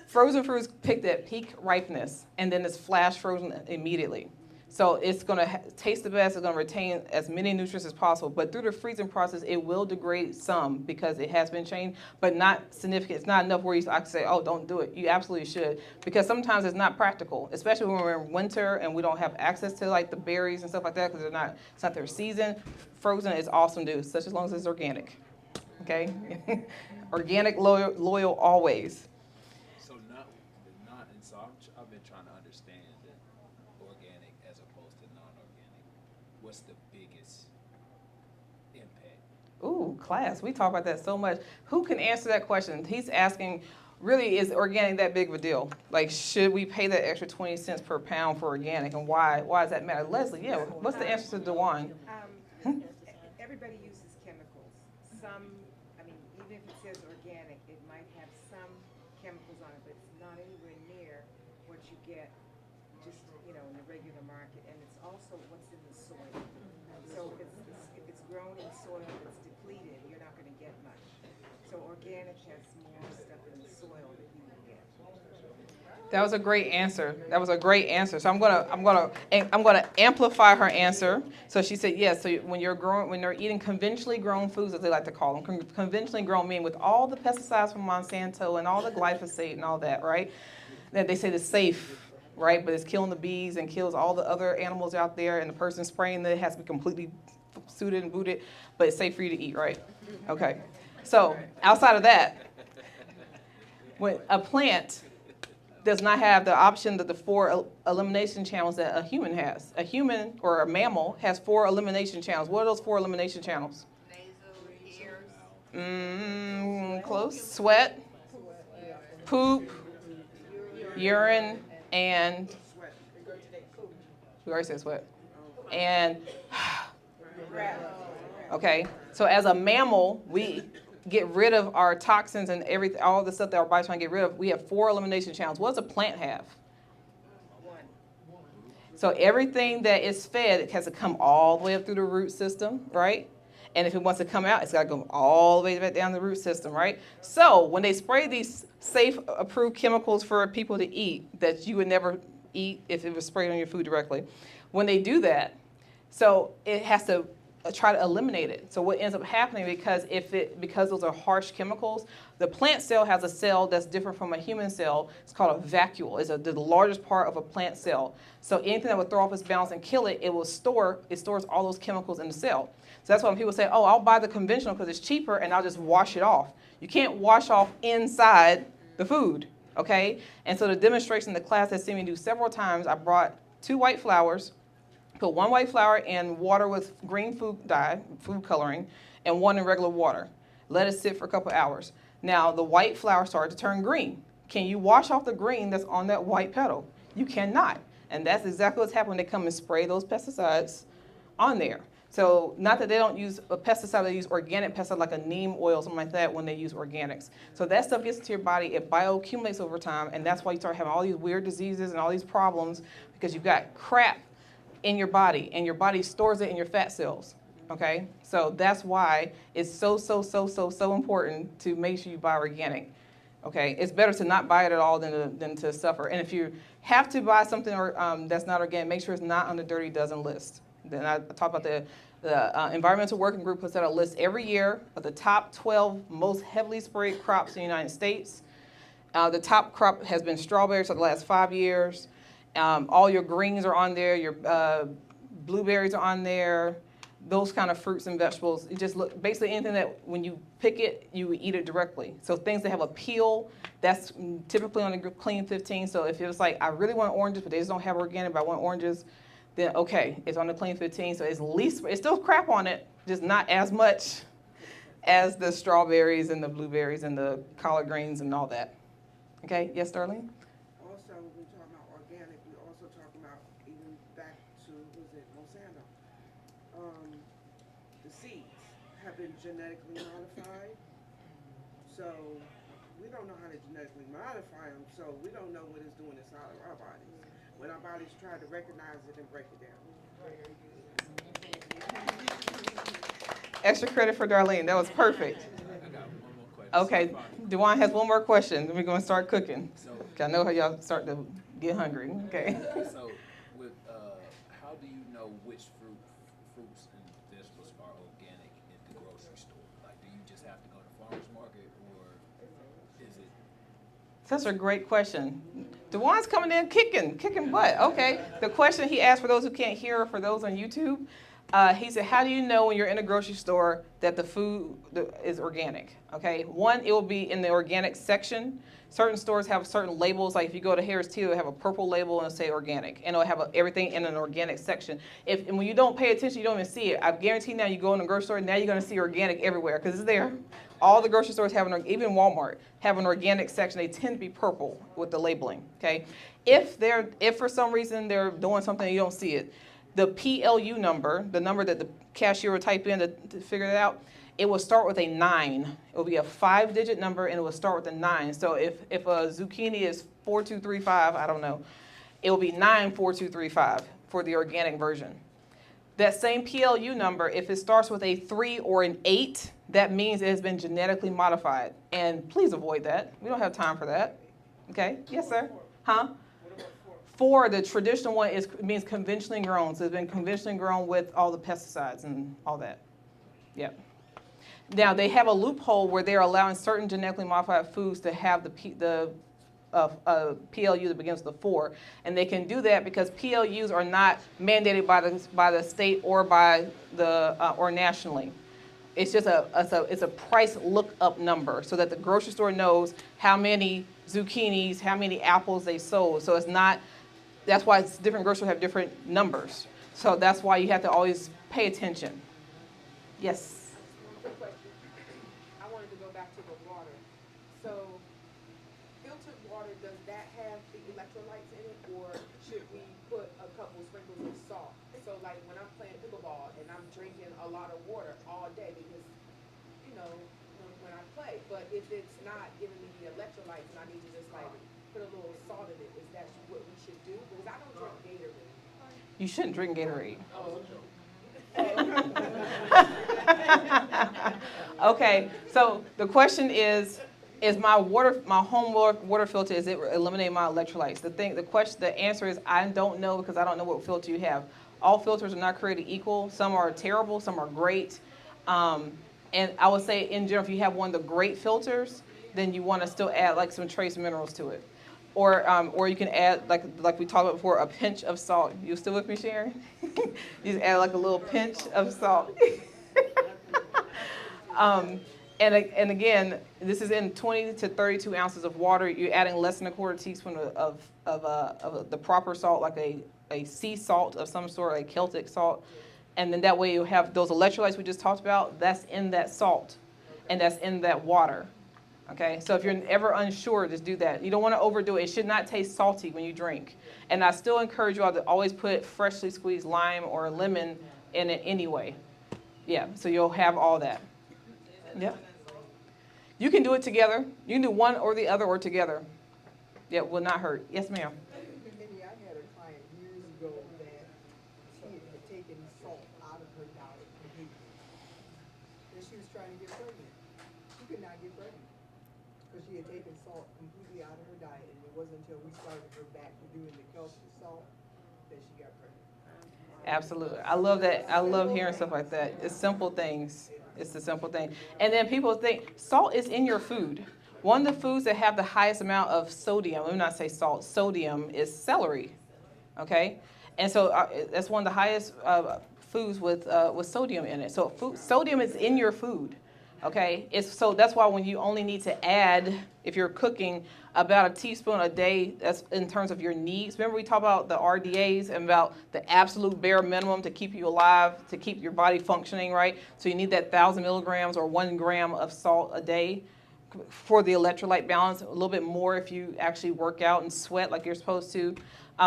Frozen fruit is picked at peak ripeness, and then it's flash frozen immediately. So it's going to taste the best. It's going to retain as many nutrients as possible. But through the freezing process, it will degrade some because it has been changed, but not significant. It's not enough where I can say, oh, don't do it. You absolutely should, because sometimes it's not practical, especially when we're in winter and we don't have access to like the berries and stuff like that because it's not their season. Frozen is awesome, dude, such as long as it's organic. Okay, organic, loyal always. So I've been trying to understand the organic as opposed to non-organic. What's the biggest impact? Ooh, class, we talk about that so much. Who can answer that question? He's asking, really, is organic that big of a deal? Like, should we pay that extra 20 cents per pound for organic, and why does that matter? Leslie, yeah, what's the answer to Dewan? Everybody uses chemicals. Some, I mean, even if it says organic, it might have some chemicals on it, but it's not anywhere near what you get just, in the regular market. And it's also what's in the soil. So if it's grown in soil that's depleted, you're not going to get much. So organic has more stuff in the soil that you can get. That was a great answer. So I'm gonna amplify her answer. So she said yes. So when they're eating conventionally grown foods, as they like to call them, conventionally grown meaning with all the pesticides from Monsanto and all the glyphosate and all that, right? That they say it's safe, right? But it's killing the bees and kills all the other animals out there, and the person spraying it has to be completely suited and booted, but it's safe for you to eat, right? Okay. So outside of that, when a plant does not have the option that the 4 elimination channels that a human has. A human or a mammal has 4 elimination channels. What are those 4 elimination channels? Nasal, ears. Close. Sweat, poop, urine, and we already said sweat. And okay. So as a mammal, we get rid of our toxins and everything, all the stuff that our body's trying to get rid of. We have 4 elimination channels. What does a plant have? 1. So everything that is fed, it has to come all the way up through the root system, right? And if it wants to come out, it's got to go all the way back down the root system, right? So when they spray these safe, approved chemicals for people to eat that you would never eat if it was sprayed on your food directly. When they do that, so it has to try to eliminate it. So what ends up happening, because those are harsh chemicals, the plant cell has a cell that's different from a human cell. It's called a vacuole. It's the largest part of a plant cell. So anything that would throw off its balance and kill it, it stores all those chemicals in the cell. So that's why when people say, oh, I'll buy the conventional because it's cheaper and I'll just wash it off. You can't wash off inside the food, okay? And so the demonstration, the class has seen me do several times, I brought 2 white flours, put 1 white flour in water with green food dye, food coloring, and 1 in regular water. Let it sit for a couple hours. Now the white flour started to turn green. Can you wash off the green that's on that white petal? You cannot. And that's exactly what's happening when they come and spray those pesticides on there. So not that they don't use a pesticide, they use organic pesticide like a neem oil, something like that when they use organics. So that stuff gets into your body, it bioaccumulates over time, and that's why you start having all these weird diseases and all these problems because you've got crap in your body, and your body stores it in your fat cells, okay? So that's why it's so important to make sure you buy organic, okay? It's better to not buy it at all than to suffer. And if you have to buy something that's not organic, make sure it's not on the Dirty Dozen list. Then I talk about the Environmental Working Group puts out a list every year of the top 12 most heavily sprayed crops in the United States. The top crop has been strawberries for the last 5 years. All your greens are on there, your blueberries are on there, those kind of fruits and vegetables. It just look basically anything that when you pick it, you eat it directly. So things that have a peel, that's typically on the Clean 15. So if it was like, I really want oranges, but they just don't have organic, but I want oranges, then okay, it's on the Clean 15. So it's still crap on it, just not as much as the strawberries and the blueberries and the collard greens and all that. Okay, yes, Darlene? Also, when we talk about organic, we also talk about, even back to, Monsanto? The seeds have been genetically modified. So we don't know how to genetically modify them, so we don't know what it's doing inside of our bodies when our bodies try to recognize it and break it down. Extra credit for Darlene. That was perfect. I got one more question. Okay, Dewan has one more question. Then we're going to start cooking. I know how y'all start to get hungry. Okay. So, with how do you know which fruits and vegetables are organic at the grocery store? Like, do you just have to go to farmers market, or is it? That's a great question. Dewan's coming in kicking butt. Okay. The question he asked, for those who can't hear, for those on YouTube, he said, how do you know when you're in a grocery store that the food is organic? Okay. One, it will be in the organic section. Certain stores have certain labels. Like if you go to Harris Teeter, they have a purple label and it'll say organic. And it'll have everything in an organic section. And when you don't pay attention, you don't even see it. I guarantee now you go in the grocery store, now you're going to see organic everywhere because it's there. All the grocery stores have even Walmart, have an organic section. They tend to be purple with the labeling, okay? If for some reason they're doing something and you don't see it, the PLU number, the number that the cashier will type in to figure it out, it will start with a 9. It will be a 5-digit number and it will start with a 9. So if a zucchini is 4235, I don't know, it will be 94235 for the organic version. That same PLU number, if it starts with a 3 or an 8, that means it has been genetically modified. And please avoid that. We don't have time for that. Okay? Yes, sir? Huh? 4, the traditional one, means conventionally grown. So it's been conventionally grown with all the pesticides and all that. Yep. Now, they have a loophole where they're allowing certain genetically modified foods to have the PLU that begins with a 4, and they can do that because PLUs are not mandated by the state or by or nationally. It's just it's a price lookup number so that the grocery store knows how many zucchinis, how many apples they sold. So it's not. That's why different groceries have different numbers. So that's why you have to always pay attention. Yes. Quick question. I wanted to go back to the water. So, filtered water, does that have the electrolytes in it, or should we put a couple sprinkles of salt? So, like when I'm playing pickleball and I'm drinking a lot of water all day because, when I play. But if it's not giving me the electrolytes and I need to just like put a little salt in it, is that what we should do? Because I don't drink Gatorade. You shouldn't drink Gatorade. Oh. Okay, so the question is, Is my home water filter, is it eliminating my electrolytes? The answer is I don't know, because I don't know what filter you have. All filters are not created equal. Some are terrible, some are great. And I would say in general, if you have one of the great filters, then you want to still add like some trace minerals to it. Or you can add, like we talked about before, a pinch of salt. You still with me, Sharon? You just add like a little pinch of salt. And again, this is in 20 to 32 ounces of water. You're adding less than a quarter teaspoon of the proper salt, like a sea salt of some sort, a Celtic salt. And then that way you have those electrolytes we just talked about, that's in that salt, and that's in that water. Okay, so if you're ever unsure, just do that. You don't want to overdo it. It should not taste salty when you drink. And I still encourage you all to always put freshly squeezed lime or lemon in it anyway. Yeah, so you'll have all that. Yeah. You can do it together. You can do one or the other or together. Yeah, it will not hurt. Yes, ma'am. Maybe I had a client years ago that she had taken salt out of her diet completely. And she was trying to get pregnant. She could not get pregnant because she had taken salt completely out of her diet. And it wasn't until we started her back to doing the Celtic salt that she got pregnant. Absolutely. I love that. I love hearing stuff like that. It's simple things. It's the simple thing. And then people think salt is in your food. One of the foods that have the highest amount of sodium, let me not say salt, sodium is celery. Okay? And so that's one of the highest foods with sodium in it. So sodium is in your food. Okay? So that's why when you only need to add, if you're cooking, about a teaspoon a day, that's in terms of your needs. Remember we talked about the RDAs and about the absolute bare minimum to keep you alive, to keep your body functioning, right? So you need that 1,000 milligrams or 1 gram of salt a day for the electrolyte balance, a little bit more if you actually work out and sweat like you're supposed to.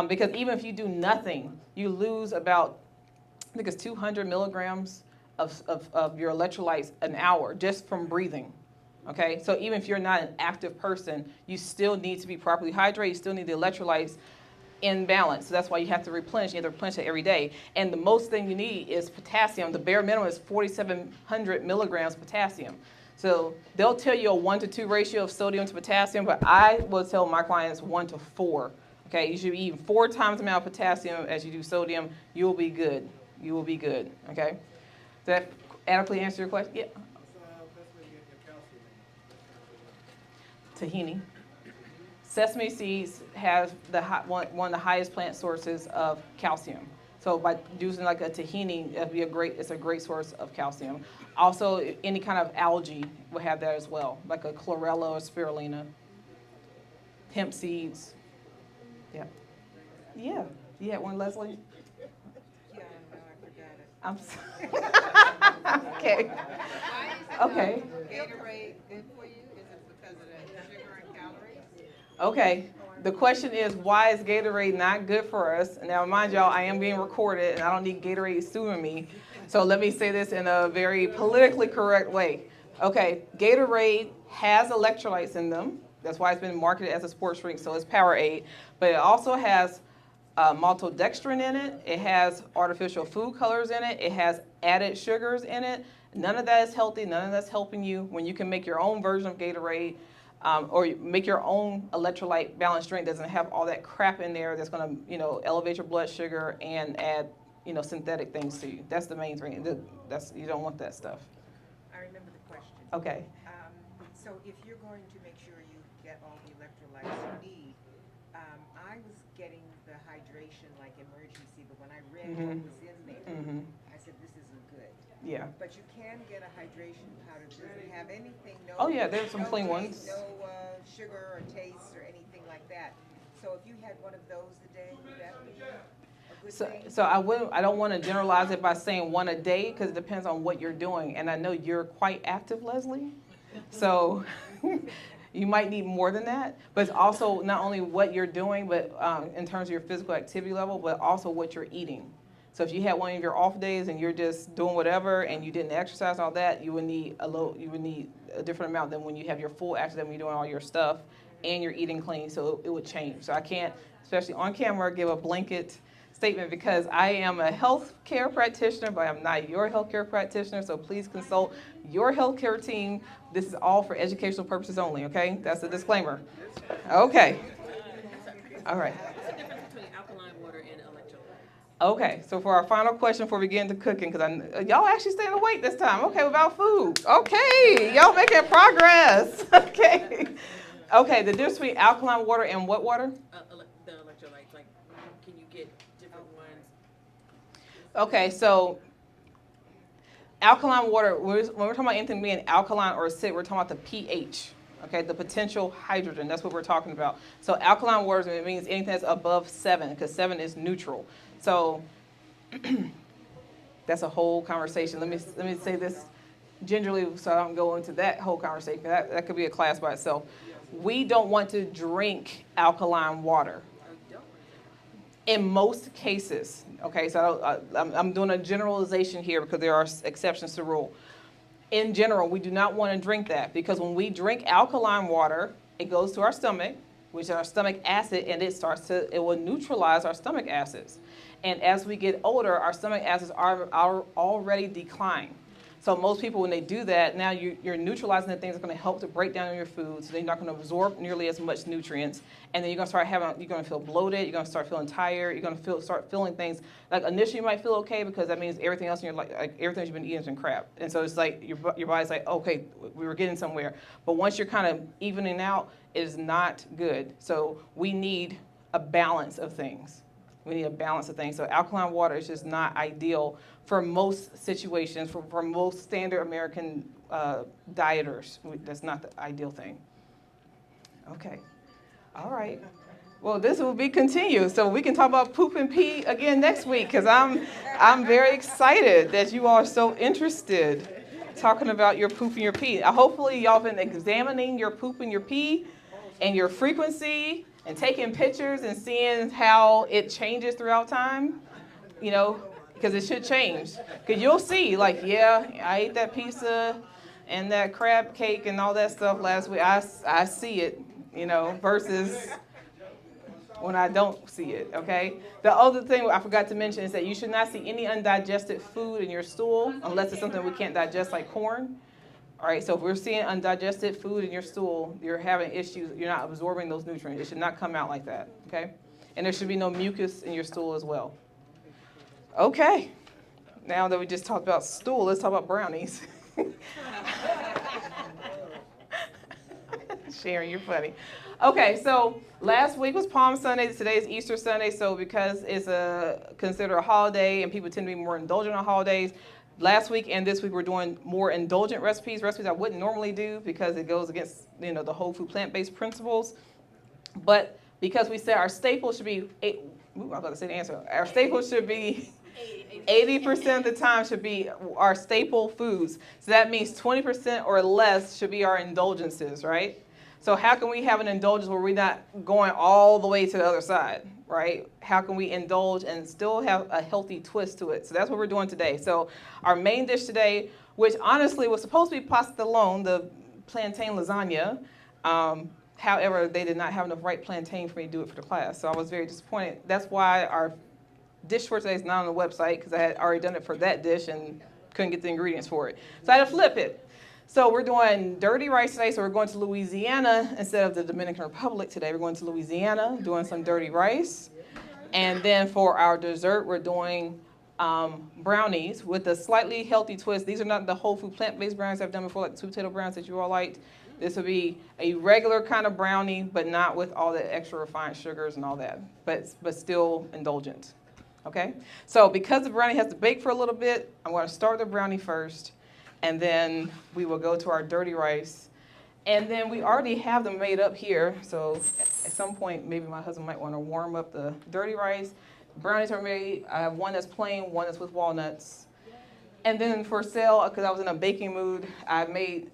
Because even if you do nothing, you lose about, I think it's 200 milligrams of your electrolytes an hour just from breathing. Okay, so even if you're not an active person, you still need to be properly hydrated. You still need the electrolytes in balance. So that's why you have to replenish. You have to replenish it every day. And the most thing you need is potassium. The bare minimum is 4,700 milligrams potassium. So they'll tell you a 1-to-2 ratio of sodium to potassium, but I will tell my clients 1 to 4. Okay, you should be eating 4 times the amount of potassium as you do sodium. You'll be good. You will be good. Okay, does that adequately answer your question? Yeah. Tahini. Sesame seeds have one of the highest plant sources of calcium. So by using like a tahini, it's a great source of calcium. Also, any kind of algae will have that as well, like a chlorella or spirulina. Hemp seeds. Yeah. Yeah. You had one, Leslie? Yeah, no, I I'm sorry. Okay. Okay. Gatorade good for you? Is it because of the sugar and calories? Okay. The question is, why is Gatorade not good for us? Now, mind y'all, I am being recorded, and I don't need Gatorade suing me. So let me say this in a very politically correct way. Okay, Gatorade has electrolytes in them. That's why it's been marketed as a sports drink, so it's Powerade. But it also has maltodextrin in it. It has artificial food colors in it. It has added sugars in it. None of that is healthy. None of that's helping you. When you can make your own version of Gatorade, or make your own electrolyte balanced drink, doesn't have all that crap in there that's going to, elevate your blood sugar and add, synthetic things to you. That's the main thing. You don't want that stuff. I remember the question. Okay. So if you're going to make sure you get all the electrolytes you need, I was getting the hydration like emergency, but when I read what was in there, I said, this isn't good. Yeah. But you can get a hydration powder. Does it have anything? No, Oh, yeah, there's some no clean taste, ones. No sugar or taste or anything like that. So if you had one of those a day, would that be a good thing? So I don't want to generalize it by saying one a day, because it depends on what you're doing. And I know you're quite active, Leslie. So you might need more than that. But it's also not only what you're doing, but in terms of your physical activity level, but also what you're eating. So if you had one of your off days and you're just doing whatever and you didn't exercise and all that, you would need a different amount than when you have your full active, when you're doing all your stuff and you're eating clean. So it would change. So I can't, especially on camera, give a blanket statement because I am a healthcare practitioner, but I'm not your healthcare practitioner, so please consult your healthcare team. This is all for educational purposes only, okay? That's a disclaimer. Okay. All right. What's the difference between alkaline water and electrolytes? Okay, so for our final question before we get into cooking, because y'all actually staying awake this time. Okay, without food. Okay, y'all making progress. Okay. Okay, the difference between alkaline water and what water? The electrolytes, like, can you get different ones? Okay, so alkaline water, when we're talking about anything being alkaline or acidic, we're talking about the pH, okay, the potential hydrogen. That's what we're talking about. So alkaline water, it means anything that's above 7, because 7 is neutral. So that's a whole conversation. Let me say this gingerly so I don't go into that whole conversation. That could be a class by itself. We don't want to drink alkaline water. In most cases, okay, so I'm doing a generalization here because there are exceptions to the rule. In general, we do not want to drink that because when we drink alkaline water, it goes to our stomach, which is our stomach acid, and it will neutralize our stomach acids. And as we get older, our stomach acids are already declined. So most people, when they do that, now you're neutralizing the things that are going to help to break down your food, so they're not going to absorb nearly as much nutrients. And then you're going to feel bloated, you're going to start feeling tired, you're going to start feeling things, like initially you might feel okay because that means everything else in your life, like everything you've been eating has been crap. And so it's like your body's like, okay, we were getting somewhere. But once you're kind of evening out, it is not good. So we need a balance of things. We need a balance of things. So alkaline water is just not ideal for most situations, for most standard American dieters. That's not the ideal thing. Okay. All right. Well, this will be continued. So we can talk about poop and pee again next week because I'm very excited that you all are so interested talking about your poop and your pee. Hopefully y'all been examining your poop and your pee and your frequency and taking pictures and seeing how it changes throughout time, you know, because it should change. Because you'll see, like, yeah, I ate that pizza and that crab cake and all that stuff last week. I see it, you know, versus when I don't see it, okay? The other thing I forgot to mention is that you should not see any undigested food in your stool unless it's something we can't digest, like corn. All right, so if we're seeing undigested food in your stool, you're having issues, you're not absorbing those nutrients. It should not come out like that, okay? And there should be no mucus in your stool as well. Okay, now that we just talked about stool, let's talk about brownies. Sharon, you're funny. Okay, so last week was Palm Sunday. Today is Easter Sunday. So because it's considered a holiday and people tend to be more indulgent on holidays, last week and this week we're doing more indulgent recipes I wouldn't normally do because it goes against, you know, the whole food plant-based principles. But because we said our staples should be, I was about to say the answer. Our staples should be 80% of the time should be our staple foods. So that means 20% or less should be our indulgences, right? So how can we have an indulgence where we're not going all the way to the other side, right? How can we indulge and still have a healthy twist to it? So that's what we're doing today. So our main dish today, which honestly was supposed to be pastelone, the plantain lasagna. However, they did not have enough ripe plantain for me to do it for the class. So I was very disappointed. That's why our dish for today is not on the website because I had already done it for that dish and couldn't get the ingredients for it. So I had to flip it. So we're doing dirty rice today. So we're going to Louisiana instead of the Dominican Republic today. We're going to Louisiana, doing some dirty rice. And then for our dessert, we're doing brownies with a slightly healthy twist. These are not the whole food plant-based brownies I've done before, like the sweet potato brownies that you all liked. This would be a regular kind of brownie, but not with all the extra refined sugars and all that, but still indulgent. Okay? So because the brownie has to bake for a little bit, I'm going to start the brownie first, and then we will go to our dirty rice. And then we already have them made up here, so at some point, maybe my husband might want to warm up the dirty rice. Brownies are made. I have one that's plain, one that's with walnuts. And then for sale, because I was in a baking mood, I made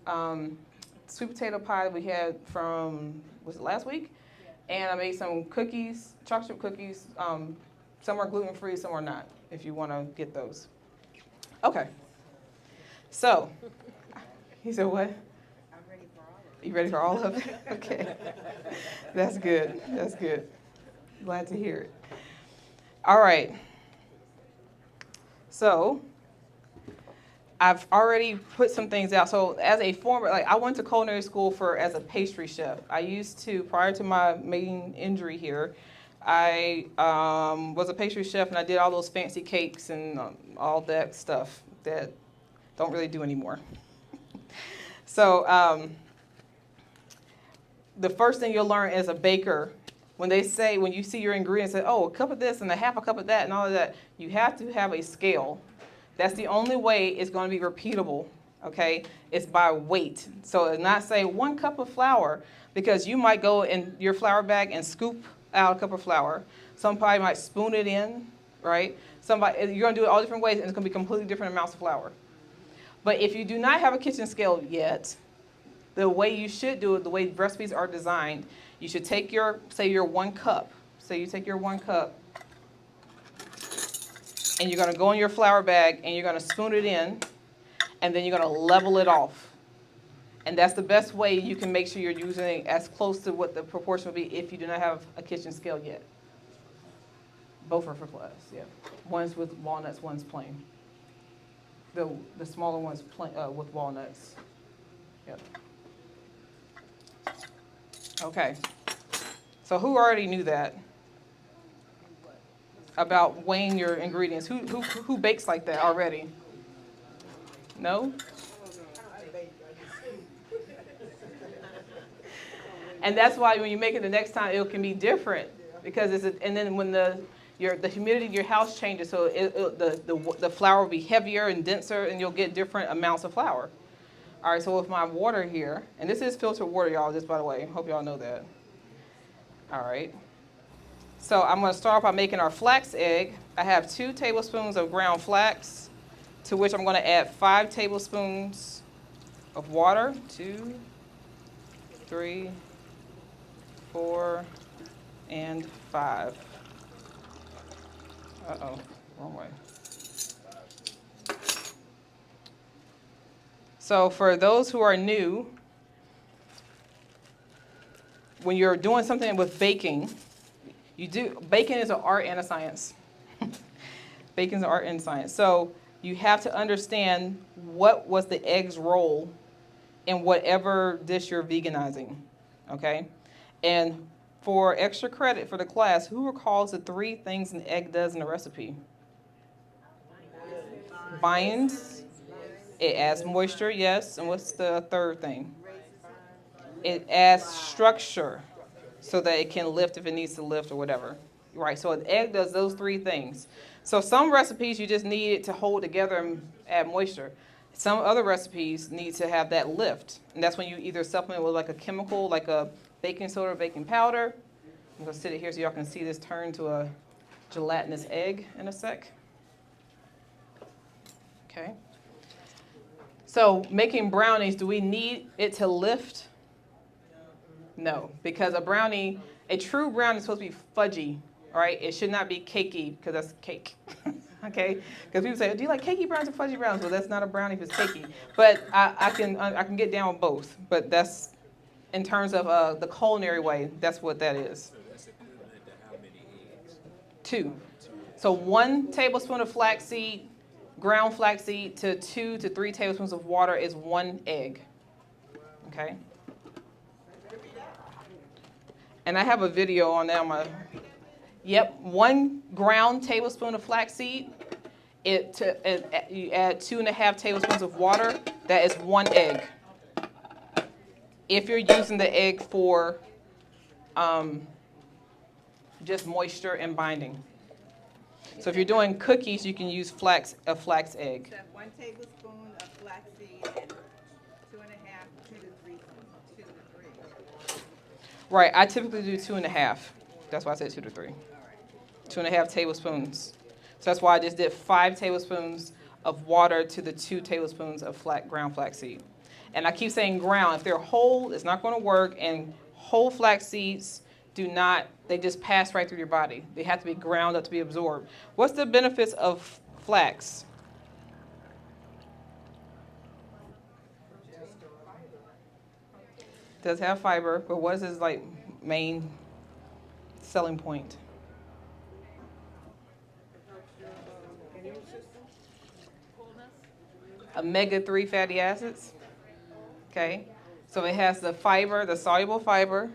sweet potato pie we had from, was it last week? And I made some cookies, chocolate chip cookies. Some are gluten-free, some are not, if you want to get those. Okay. So, he said what? I'm ready for all of it. You ready for all of it? Okay. That's good. That's good. Glad to hear it. All right. So I've already put some things out. So as a former, like I went to culinary school as a pastry chef. I used to, prior to my main injury here, I was a pastry chef and I did all those fancy cakes and all that stuff that don't really do anymore. So the first thing you'll learn as a baker, when you see your ingredients, say, oh, a cup of this and a half a cup of that and all of that, you have to have a scale. That's the only way it's going to be repeatable, okay? It's by weight. So it's not say 1 cup of flour, because you might go in your flour bag and scoop out a cup of flour. Somebody might spoon it in, right? You're going to do it all different ways, and it's going to be completely different amounts of flour. But if you do not have a kitchen scale yet, the way you should do it, the way recipes are designed, you should take your 1 cup. Say you take your 1 cup, and you're going to go in your flour bag, and you're going to spoon it in, and then you're going to level it off. And that's the best way you can make sure you're using as close to what the proportion will be if you do not have a kitchen scale yet. Both are for class, yeah. One's with walnuts, one's plain. The smaller one's plain, with walnuts. Yep. Okay. So who already knew that? About weighing your ingredients. Who bakes like that already? No? And that's why when you make it the next time, it can be different, because and then when the humidity in your house changes, so the flour will be heavier and denser, and you'll get different amounts of flour. All right, so with my water here, and this is filtered water, y'all, just by the way. Hope y'all know that. All right. So I'm going to start by making our flax egg. I have 2 tablespoons of ground flax, to which I'm going to add 5 tablespoons of water. 2, 3, 4, and 5. Uh-oh, wrong way. So for those who are new, when you're doing something with baking, baking is an art and a science. Baking is an art and a science. So you have to understand what was the egg's role in whatever dish you're veganizing, okay? And for extra credit for the class, who recalls the 3 things an egg does in a recipe? Binds. It adds moisture, yes. And what's the third thing? It adds structure so that it can lift if it needs to lift or whatever. Right, so an egg does those 3 things. So some recipes you just need it to hold together and add moisture. Some other recipes need to have that lift. And that's when you either supplement with like a chemical, like a baking soda or baking powder. I'm going to sit it here so y'all can see this turn to a gelatinous egg in a sec. Okay. So making brownies, do we need it to lift? No, because a true brownie is supposed to be fudgy, right? It should not be cakey, because that's cake. Okay? Because people say, do you like cakey brownies or fudgy brownies? Well, that's not a brownie if it's cakey. But I can get down with both. But that's, in terms of the culinary way, that's what that is. So that's equivalent to how many eggs? 2. So 1 tablespoon of flaxseed, ground flaxseed, to 2 to 3 tablespoons of water is 1 egg. Okay? And I have a video on that. Yep, 1 ground tablespoon of flaxseed. You add 2.5 tablespoons of water. That is 1 egg. If you're using the egg for just moisture and binding. So if you're doing cookies, you can use a flax egg. So 1 tablespoon of flaxseed and 2.5, 2 to 3, 2 to 3. Right, I typically do 2.5. That's why I said 2 to 3. 2.5 tablespoons. So that's why I just did 5 tablespoons of water to the 2 tablespoons of ground flaxseed. And I keep saying ground. If they're whole, it's not going to work. And whole flax seeds they just pass right through your body. They have to be ground up to be absorbed. What's the benefits of flax? It does have fiber, but what is its main selling point? omega-3 fatty acids. Okay, so it has the fiber, the soluble fiber,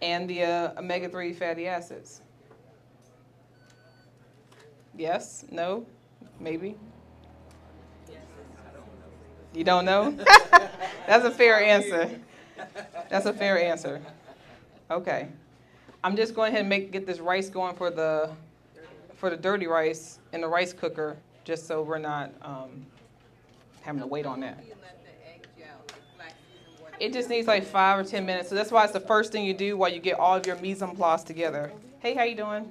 and the omega-3 fatty acids. Yes? No? Maybe? You don't know? That's a fair answer. That's a fair answer. Okay. I'm just going ahead and get this rice going for the dirty rice in the rice cooker, just so we're not having to wait on that. It just needs like 5 or 10 minutes. So that's why it's the first thing you do while you get all of your mise en place together. Hey, how you doing?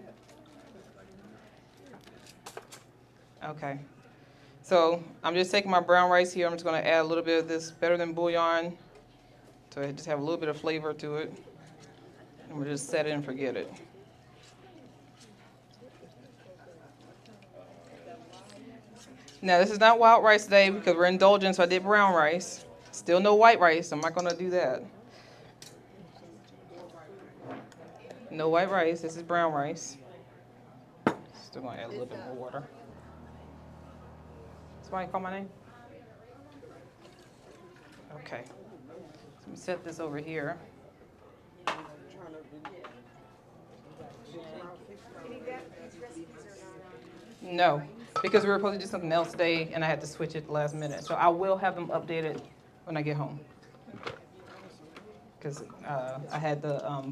Okay. So I'm just taking my brown rice here. I'm just going to add a little bit of this better than bouillon. So it just have a little bit of flavor to it. And we'll just set it and forget it. Now, this is not wild rice today because we're indulgent, so I did brown rice. Still no white rice. I'm not going to do that. No white rice. This is brown rice. Still going to add a little bit more water. Somebody call my name? Okay. So let me set this over here. No, because we were supposed to do something else today, and I had to switch it last minute. So I will have them updated when I get home. Because I had the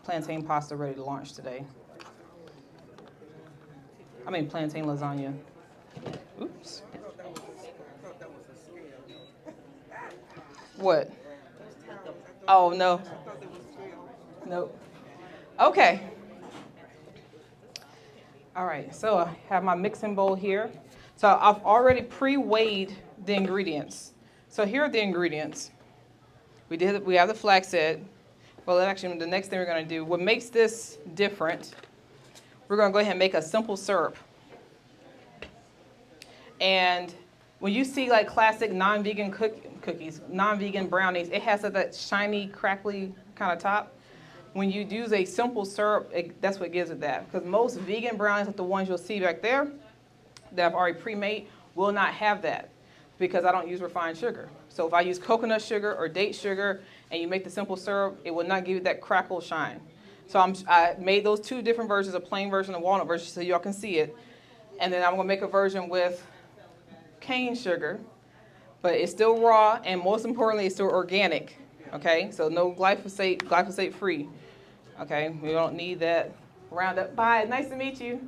plantain pasta ready to launch today. I mean plantain lasagna. Oops. What? Oh, no. Nope. Okay. All right, so I have my mixing bowl here. So I've already pre-weighed the ingredients. So here are the ingredients. We have the flaxseed. Well, actually, the next thing we're going to do, what makes this different, we're going to go ahead and make a simple syrup. And when you see like classic non-vegan cookies, non-vegan brownies, it has that shiny, crackly kind of top. When you use a simple syrup, that's what gives it that. Because most vegan brownies, like the ones you'll see back there, that I've already pre-made, will not have that because I don't use refined sugar. So if I use coconut sugar or date sugar and you make the simple syrup, it will not give you that crackle shine. So I made those two different versions, a plain version and a walnut version, so y'all can see it. And then I'm going to make a version with cane sugar, but it's still raw, and most importantly, it's still organic. Okay, so no glyphosate free. Okay, we don't need that Roundup. Bye, nice to meet you.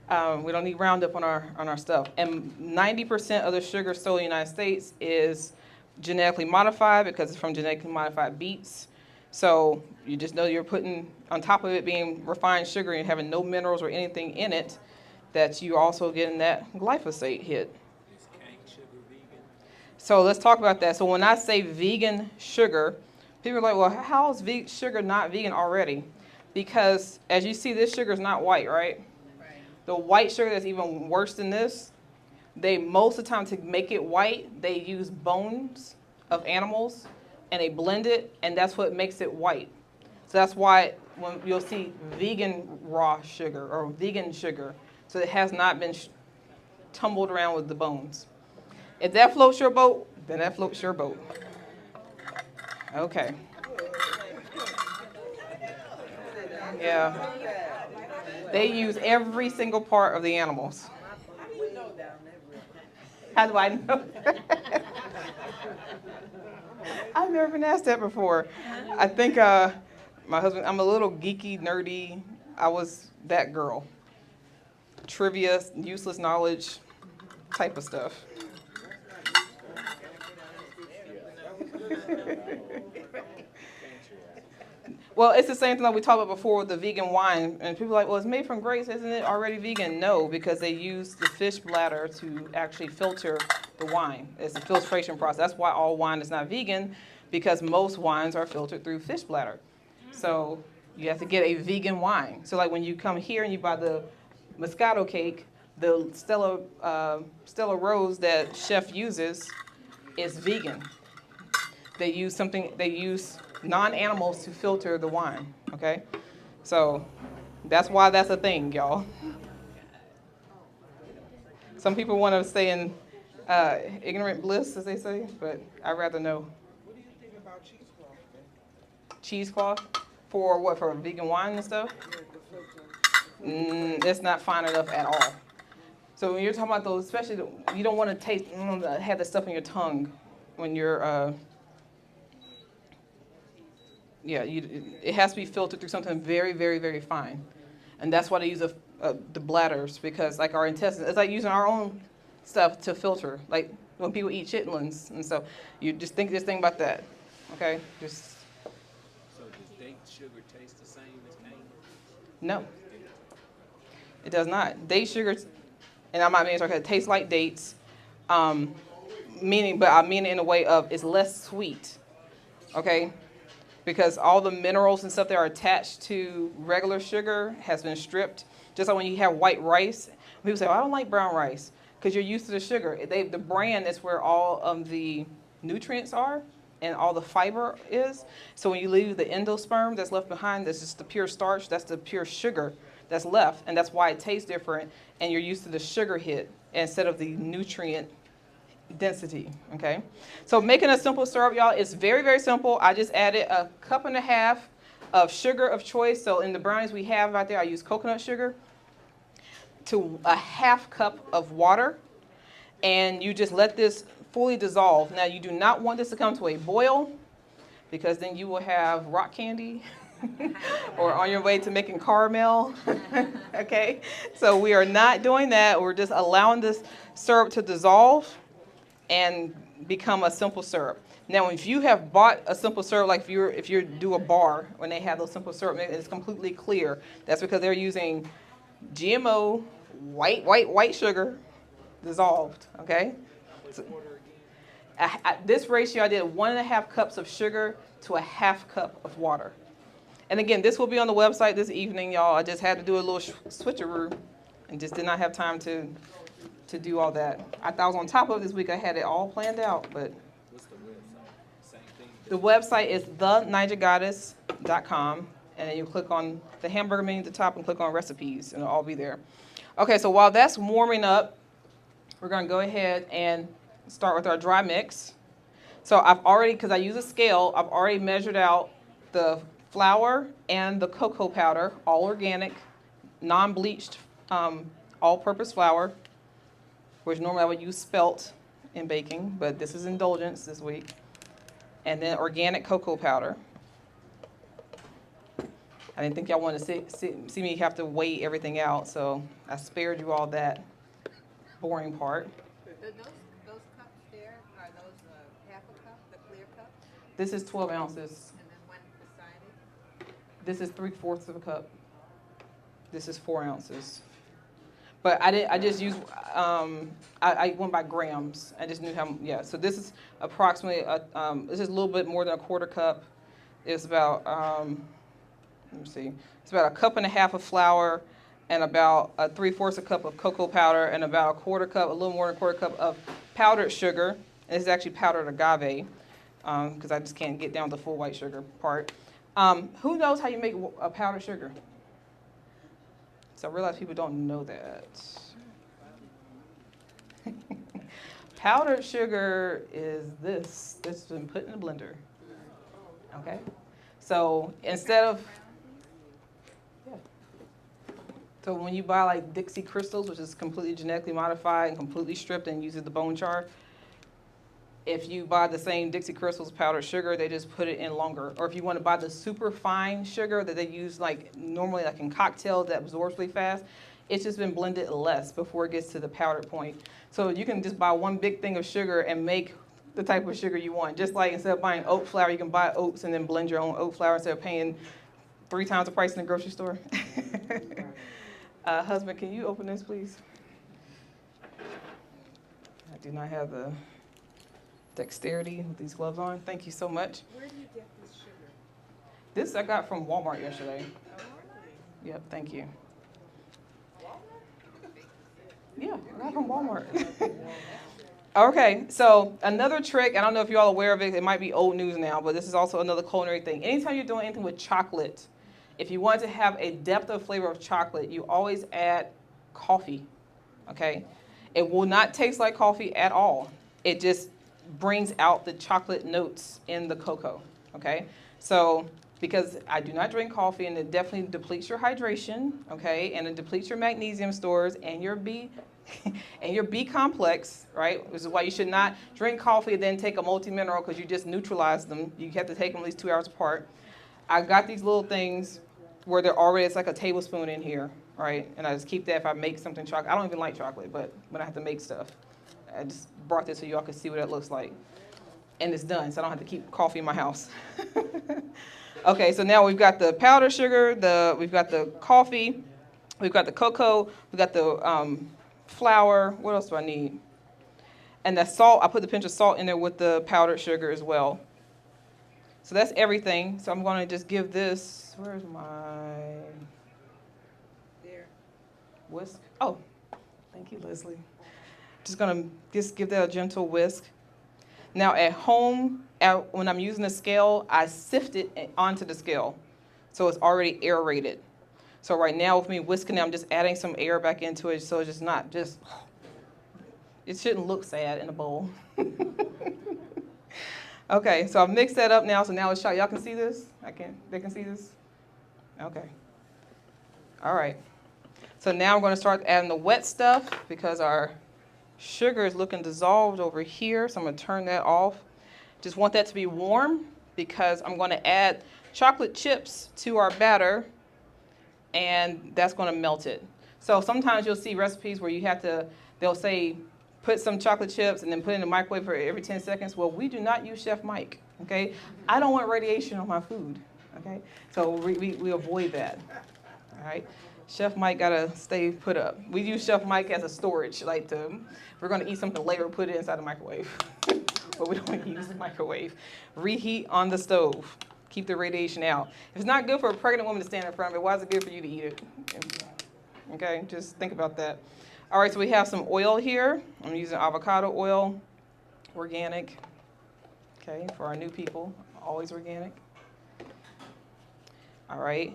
We don't need Roundup on our stuff. And 90% of the sugar sold in the United States is genetically modified because it's from genetically modified beets. So you just know you're putting, on top of it being refined sugar and having no minerals or anything in it, that you're also getting that glyphosate hit. Is cane sugar vegan? So let's talk about that. So when I say vegan sugar, people are like, well, how is sugar not vegan already? Because as you see, this sugar is not white, right? The white sugar that's even worse than this, most of the time to make it white, they use bones of animals and they blend it, and that's what makes it white. So that's why when you'll see vegan raw sugar or vegan sugar, so it has not been tumbled around with the bones. If that floats your boat, then that floats your boat. Okay. Yeah. They use every single part of the animals. How do I know? I've never been asked that before. I think my husband, I'm a little geeky, nerdy. I was that girl. Trivia, useless knowledge type of stuff. Well, it's the same thing that we talked about before with the vegan wine. And people are like, well, it's made from grapes. Isn't it already vegan? No, because they use the fish bladder to actually filter the wine. It's a filtration process. That's why all wine is not vegan, because most wines are filtered through fish bladder. So you have to get a vegan wine. So like when you come here and you buy the Moscato cake, the Stella Rose that chef uses is vegan. They use non-animals to filter the wine, okay? So that's why that's a thing, y'all. Some people want to stay in Ignorant bliss, as they say, but I'd rather know. What do you think about cheesecloth then? Cheesecloth for what? For vegan wine and stuff? Yeah, the filter. It's not fine enough at all. So when you're talking about those, especially you don't want to taste have the stuff in your tongue when you're. It has to be filtered through something very, very, very fine, and that's why they use the bladders, because like our intestines, it's like using our own stuff to filter. Like when people eat chitlins and stuff, you just think about that, okay? Just So does date sugar taste the same as cane? no, it does not. Date sugar, and I'm not meaning it tastes like dates, but I mean it in a way of it's less sweet, okay? Because all the minerals and stuff that are attached to regular sugar has been stripped. Just like when you have white rice, people say, "Oh, I don't like brown rice," because you're used to the sugar. The bran is where all of the nutrients are and all the fiber is. So when you leave the endosperm that's left behind, that's just the pure starch, that's the pure sugar that's left, and that's why it tastes different, and you're used to the sugar hit instead of the nutrient density, okay? So making a simple syrup, y'all, it's very, very simple. I just added 1.5 cups of sugar of choice. So in the brownies we have right there, I use coconut sugar to 1/2 cup of water, and you just let this fully dissolve. Now you do not want this to come to a boil, because then you will have rock candy or on your way to making caramel, okay? So we are not doing that. We're just allowing this syrup to dissolve and become a simple syrup. Now, if you have bought a simple syrup, like if you do a bar when they have those simple syrup, it's completely clear. That's because they're using GMO white sugar dissolved. Okay. So, this ratio, I did 1.5 cups of sugar to 1/2 cup of water. And again, this will be on the website this evening, y'all. I just had to do a little switcheroo and just did not have time to do all that. I thought I was on top of it this week. I had it all planned out, but. What's the website? Same thing? The website is thenigergoddess.com, and then you click on the hamburger menu at the top and click on recipes, and it'll all be there. Okay, so while that's warming up, we're going to go ahead and start with our dry mix. So I've already, because I use a scale, I've already measured out the flour and the cocoa powder, all organic, non-bleached, all-purpose flour, which normally I would use spelt in baking, but this is indulgence this week. And then organic cocoa powder. I didn't think y'all wanted to see me have to weigh everything out, so I spared you all that boring part. Those cups there, are those 1/2 cup, the clear cup? This is 12 ounces. And then one beside it? This is 3/4 of a cup. This is 4 ounces. But I just used, I went by grams. I just knew how, yeah. So this is approximately, this is a little bit more than 1/4 cup. It's about, let me see. It's about 1.5 cups of flour and about 3/4 cup of cocoa powder and about 1/4 cup, a little more than 1/4 cup of powdered sugar. And this is actually powdered agave, because I just can't get down to the full white sugar part. Who knows how you make a powdered sugar? So I realize people don't know that. Powdered sugar is this. This has been put in a blender. Okay? So instead of, yeah. So when you buy like Dixie crystals, which is completely genetically modified and completely stripped and uses the bone char, if you buy the same Dixie crystals powdered sugar, they just put it in longer. Or if you want to buy the super fine sugar that they use like normally like in cocktails that absorbs really fast, it's just been blended less before it gets to the powdered point. So you can just buy one big thing of sugar and make the type of sugar you want. Just like instead of buying oat flour, you can buy oats and then blend your own oat flour instead of paying 3 times the price in the grocery store. Husband, can you open this, please? I do not have the dexterity with these gloves on. Thank you so much. Where do you get this sugar? This I got from Walmart yesterday. Yep, thank you. Yeah, I got from Walmart. Okay, so another trick, I don't know if you're all aware of it, it might be old news now, but this is also another culinary thing. Anytime you're doing anything with chocolate, if you want to have a depth of flavor of chocolate, you always add coffee, okay? It will not taste like coffee at all. It just brings out the chocolate notes in the cocoa, okay? So, because I do not drink coffee, and it definitely depletes your hydration, okay? And it depletes your magnesium stores and your B and your B complex, right? Which is why you should not drink coffee and then take a multi-mineral, because you just neutralize them. You have to take them at least 2 hours apart. I got these little things where they're already, it's like a tablespoon in here, right? And I just keep that if I make something chocolate. I don't even like chocolate, but when I have to make stuff, I just brought this so y'all can see what it looks like. And it's done, so I don't have to keep coffee in my house. Okay, so now we've got the powdered sugar, we've got the coffee, we've got the cocoa, we've got the flour. What else do I need? And the salt, I put the pinch of salt in there with the powdered sugar as well. So that's everything. So I'm going to just give this, where's my whisk? Oh, thank you, Leslie. Just going to just give that a gentle whisk. Now at home, when I'm using the scale, I sift it onto the scale. So it's already aerated. So right now with me whisking it, I'm just adding some air back into it, so it's just not just, it shouldn't look sad in a bowl. Okay, so I've mixed that up now, so now it's shot. Y'all can see this? They can see this? Okay. All right. So now I'm going to start adding the wet stuff because our sugar is looking dissolved over here, so I'm going to turn that off. Just want that to be warm because I'm going to add chocolate chips to our batter, and that's going to melt it. So sometimes you'll see recipes where you have to, they'll say, put some chocolate chips and then put it in the microwave for every 10 seconds. Well, we do not use Chef Mike, okay? I don't want radiation on my food, okay? So we avoid that, all right? Chef Mike got to stay put up. We use Chef Mike as a storage, like we're going to eat something later, put it inside the microwave. But we don't use the microwave. Reheat on the stove. Keep the radiation out. If it's not good for a pregnant woman to stand in front of it, why is it good for you to eat it? Okay, just think about that. All right, so we have some oil here. I'm using avocado oil, organic, okay, for our new people, always organic. All right,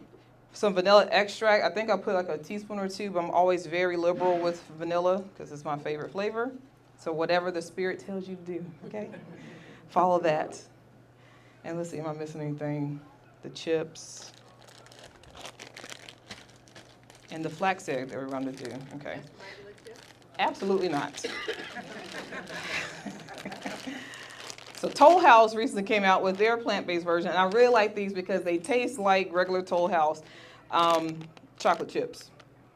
some vanilla extract. I think I'll put like a teaspoon or two, but I'm always very liberal with vanilla because it's my favorite flavor. So whatever the spirit tells you to do, okay? Follow that. And let's see, am I missing anything? The chips. And the flax egg that we're going to do, okay? Absolutely not. So Toll House recently came out with their plant-based version, and I really like these because they taste like regular Toll House chocolate chips.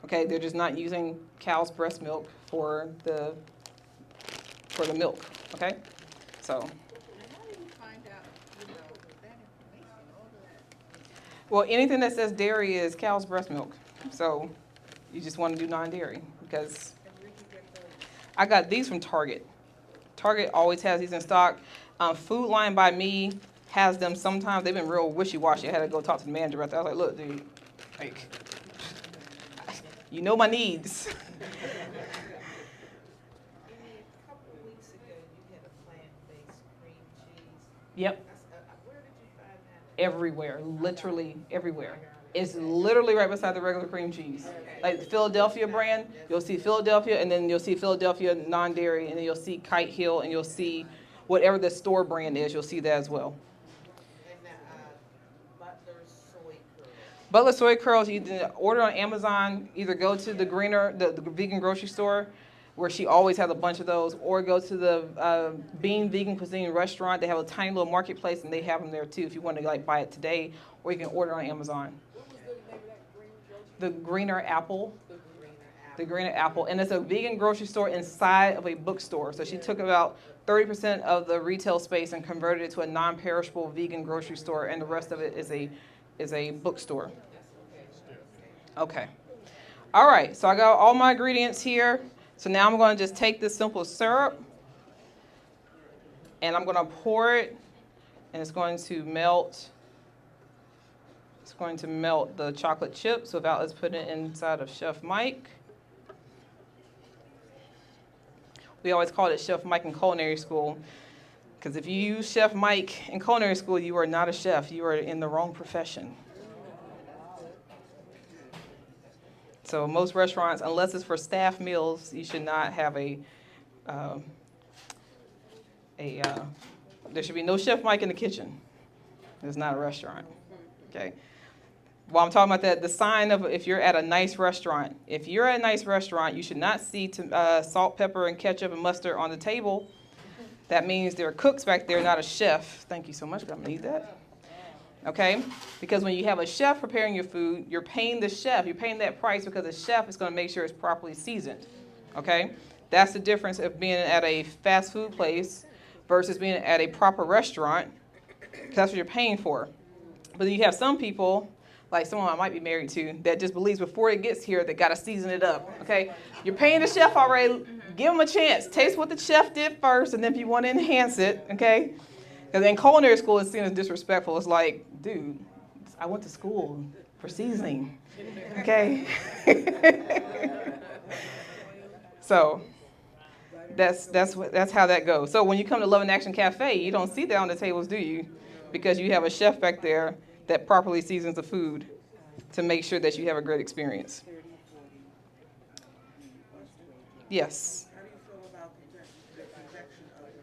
Okay, they're just not using cow's breast milk for the milk. Okay, so. How do you find out, that information, all of that? Well, anything that says dairy is cow's breast milk. So you just want to do non-dairy because I got these from Target. Target always has these in stock. Food Line by Me has them sometimes. They've been real wishy-washy. I had to go talk to the manager about that. I was like, look, dude, like, you know my needs. Yep. Where did you find that? Everywhere, literally everywhere. It's literally right beside the regular cream cheese. Like the Philadelphia brand, you'll see Philadelphia, and then you'll see Philadelphia non-dairy, and then you'll see Kite Hill, and you'll see whatever the store brand is, you'll see that as well. And Butler's soy curls. Butler soy curls, you can order on Amazon, either go to the vegan grocery store, where she always has a bunch of those, or go to the Bean Vegan Cuisine restaurant. They have a tiny little marketplace, and they have them there too if you want to like buy it today, or you can order on Amazon. What was the name of that green grocery? The Greener Apple. The Greener Apple. The Greener Apple, and it's a vegan grocery store inside of a bookstore. So she took about 30% of the retail space and converted it to a non-perishable vegan grocery store, and the rest of it is a bookstore. Okay. All right, so I got all my ingredients here. So now I'm going to just take this simple syrup, and I'm going to pour it, and it's going to melt. It's going to melt the chocolate chips. So let's put it inside of Chef Mike. We always called it Chef Mike in culinary school, because if you use Chef Mike in culinary school, you are not a chef. You are in the wrong profession. So most restaurants, unless it's for staff meals, you should not have there should be no chef mic in the kitchen. It's not a restaurant, okay? While I'm talking about that, the sign of if you're at a nice restaurant, you should not see salt, pepper, and ketchup and mustard on the table. That means there are cooks back there, not a chef. Thank you so much, I'm gonna need that. Okay? Because when you have a chef preparing your food, you're paying the chef. You're paying that price because the chef is gonna make sure it's properly seasoned. Okay? That's the difference of being at a fast food place versus being at a proper restaurant. That's what you're paying for. But then you have some people, like someone I might be married to, that just believes before it gets here, they got to season it up, okay? You're paying the chef already. Give them a chance. Taste what the chef did first, and then if you want to enhance it, okay? Because in culinary school, it's seen as disrespectful. It's like, dude, I went to school for seasoning, okay? So that's how that goes. So when you come to Love and Action Cafe, you don't see that on the tables, do you? Because you have a chef back there that properly seasons the food to make sure that you have a great experience. Yes. How do you feel about the convection ovens?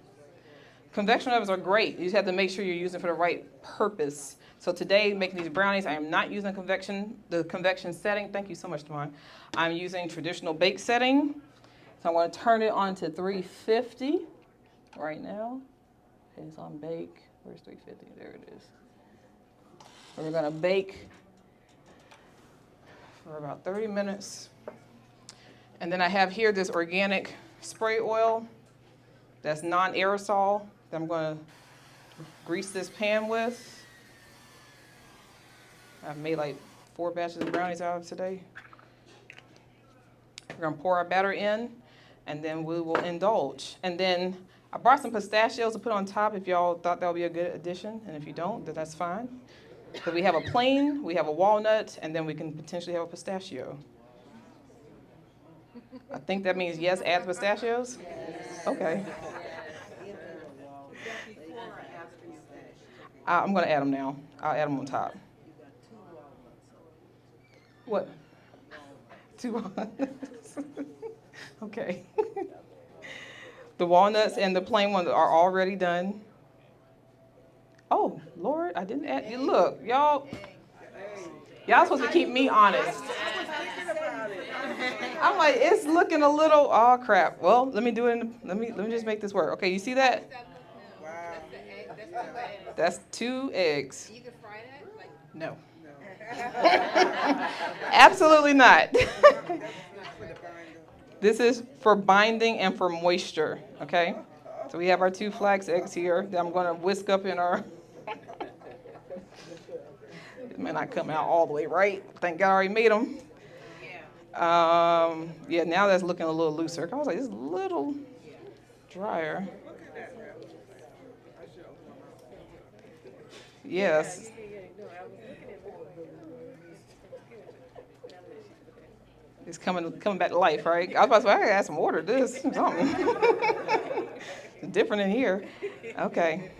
Convection ovens are great. You just have to make sure you're using it for the right purpose. So today, making these brownies, I am not using the convection setting. Thank you so much, Devon. I'm using traditional bake setting. So I'm going to turn it on to 350 right now. Okay, it's on bake. Where's 350? There it is. We're going to bake for about 30 minutes. And then I have here this organic spray oil that's non-aerosol that I'm going to grease this pan with. I've made like 4 batches of brownies out of today. We're going to pour our batter in, and then we will indulge. And then I brought some pistachios to put on top if y'all thought that would be a good addition. And if you don't, then that's fine. So we have a plain, we have a walnut, and then we can potentially have a pistachio. I think that means yes, add the pistachios? Okay. I'm going to add them now. I'll add them on top. What? 2 walnuts. Okay. The walnuts and the plain ones are already done. Oh, Lord, I didn't add. Look, y'all supposed to keep me honest. I'm like, it's looking a little, oh crap. Well, let me do it. Let me just make this work. Okay, you see that? Wow. That's 2 eggs. You can fry that? Like, No. Absolutely not. This is for binding and for moisture, okay? So we have our 2 flax eggs here that I'm going to whisk up in our... It may not come out all the way right. Thank God I already made them. Yeah, now that's looking a little looser. I was like, this is a little drier. Yes. It's coming back to life, right? I was about to say, I gotta add some water to this. Something. It's different in here. Okay.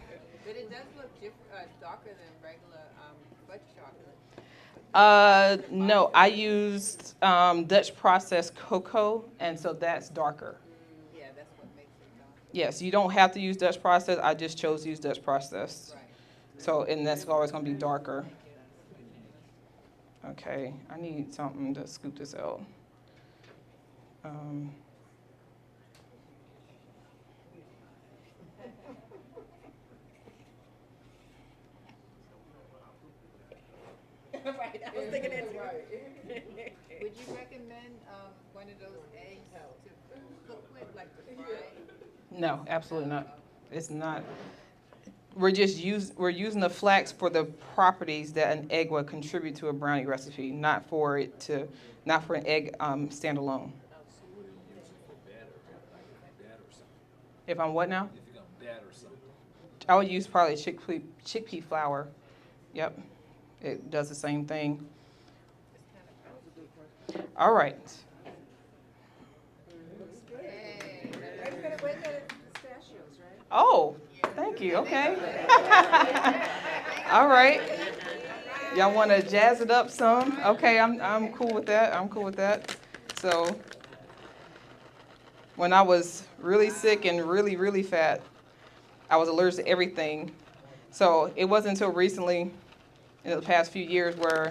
but it does look darker than regular fudge chocolate. No, I used Dutch processed cocoa, and so that's darker. Yeah, that's what makes it dark. Yes, you don't have to use Dutch processed. I just chose to use Dutch processed. Right. So, and that's always going to be darker. Okay, I need something to scoop this out. Right, I was thinking that too. Would you recommend one of those eggs to cook with, like to fry? No, absolutely not. It's not. We're using the flax for the properties that an egg would contribute to a brownie recipe, not for an egg standalone. If I'm what now? If you're gonna batter something. I would use probably chickpea flour. Yep, it does the same thing. All right. Oh, thank you. Okay. All right. Y'all want to jazz it up some? Okay, I'm cool with that. I'm cool with that. So when I was really sick and really, really fat, I was allergic to everything. So it wasn't until recently, in the past few years, where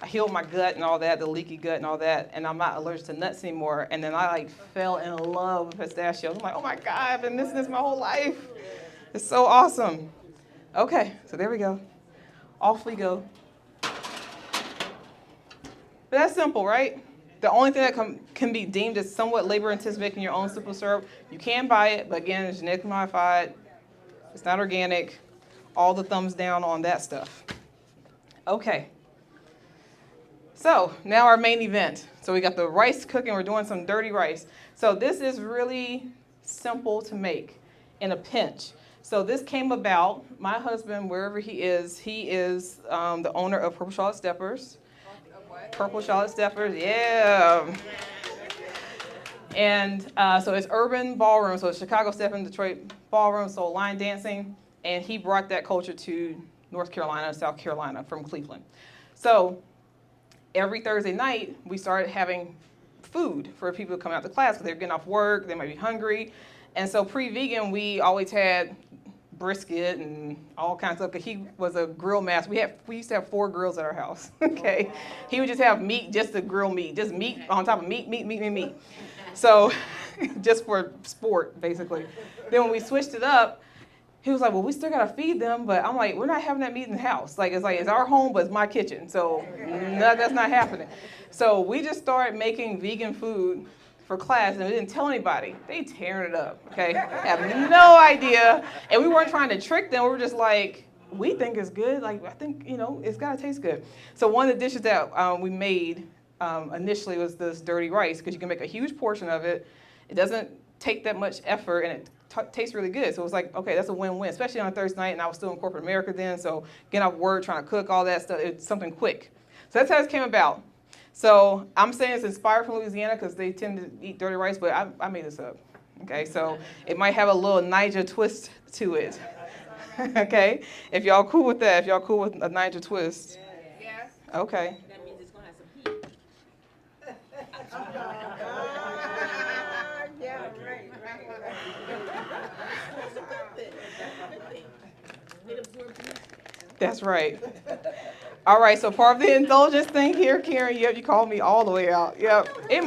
I healed my gut and all that, the leaky gut and all that, and I'm not allergic to nuts anymore. And then I like fell in love with pistachios. I'm like, oh my God, I've been missing this my whole life. It's so awesome. Okay, so there we go. Off we go. But that's simple, right? The only thing that can be deemed as somewhat labor-intensive making your own simple syrup, you can buy it, but again, it's genetically modified. It's not organic. All the thumbs down on that stuff. Okay. So now our main event. So we got the rice cooking. We're doing some dirty rice. So this is really simple to make in a pinch. So this came about, my husband, wherever he is the owner of Purple Charlotte Steppers. Purple Charlotte Steppers, yeah. And so it's urban ballroom, so it's Chicago Step and Detroit ballroom, so line dancing. And he brought that culture to North Carolina, South Carolina from Cleveland. So every Thursday night, we started having food for people to come out to class because they're getting off work, they might be hungry. And so pre-vegan, we always had brisket and all kinds of stuff, because he was a grill master. We used to have 4 grills at our house, okay? He would just have meat, just to grill meat, just meat on top of meat. So just for sport, basically. Then when we switched it up, he was like, well, we still gotta feed them, but I'm like, we're not having that meat in the house. It's our home, but it's my kitchen, so no, that's not happening. So we just started making vegan food for class, and we didn't tell anybody. They tearing it up, okay? Have no idea, and we weren't trying to trick them. We were just like, we think it's good. Like, I think, it's gotta taste good. So one of the dishes that we made initially was this dirty rice, because you can make a huge portion of it. It doesn't take that much effort, and it tastes really good. So it was like, okay, that's a win-win, especially on a Thursday night, and I was still in corporate America then, so getting off work, trying to cook, all that stuff, it's something quick. So that's how it came about. So I'm saying it's inspired from Louisiana because they tend to eat dirty rice, but I made this up, okay? So it might have a little Niger twist to it, okay? If y'all cool with that, if y'all cool with a Niger twist. Yes. Okay. That means it's gonna have some heat. Yeah, right. That's right. All right, so part of the indulgence thing here, Karen, yep, you called me all the way out. Yep. It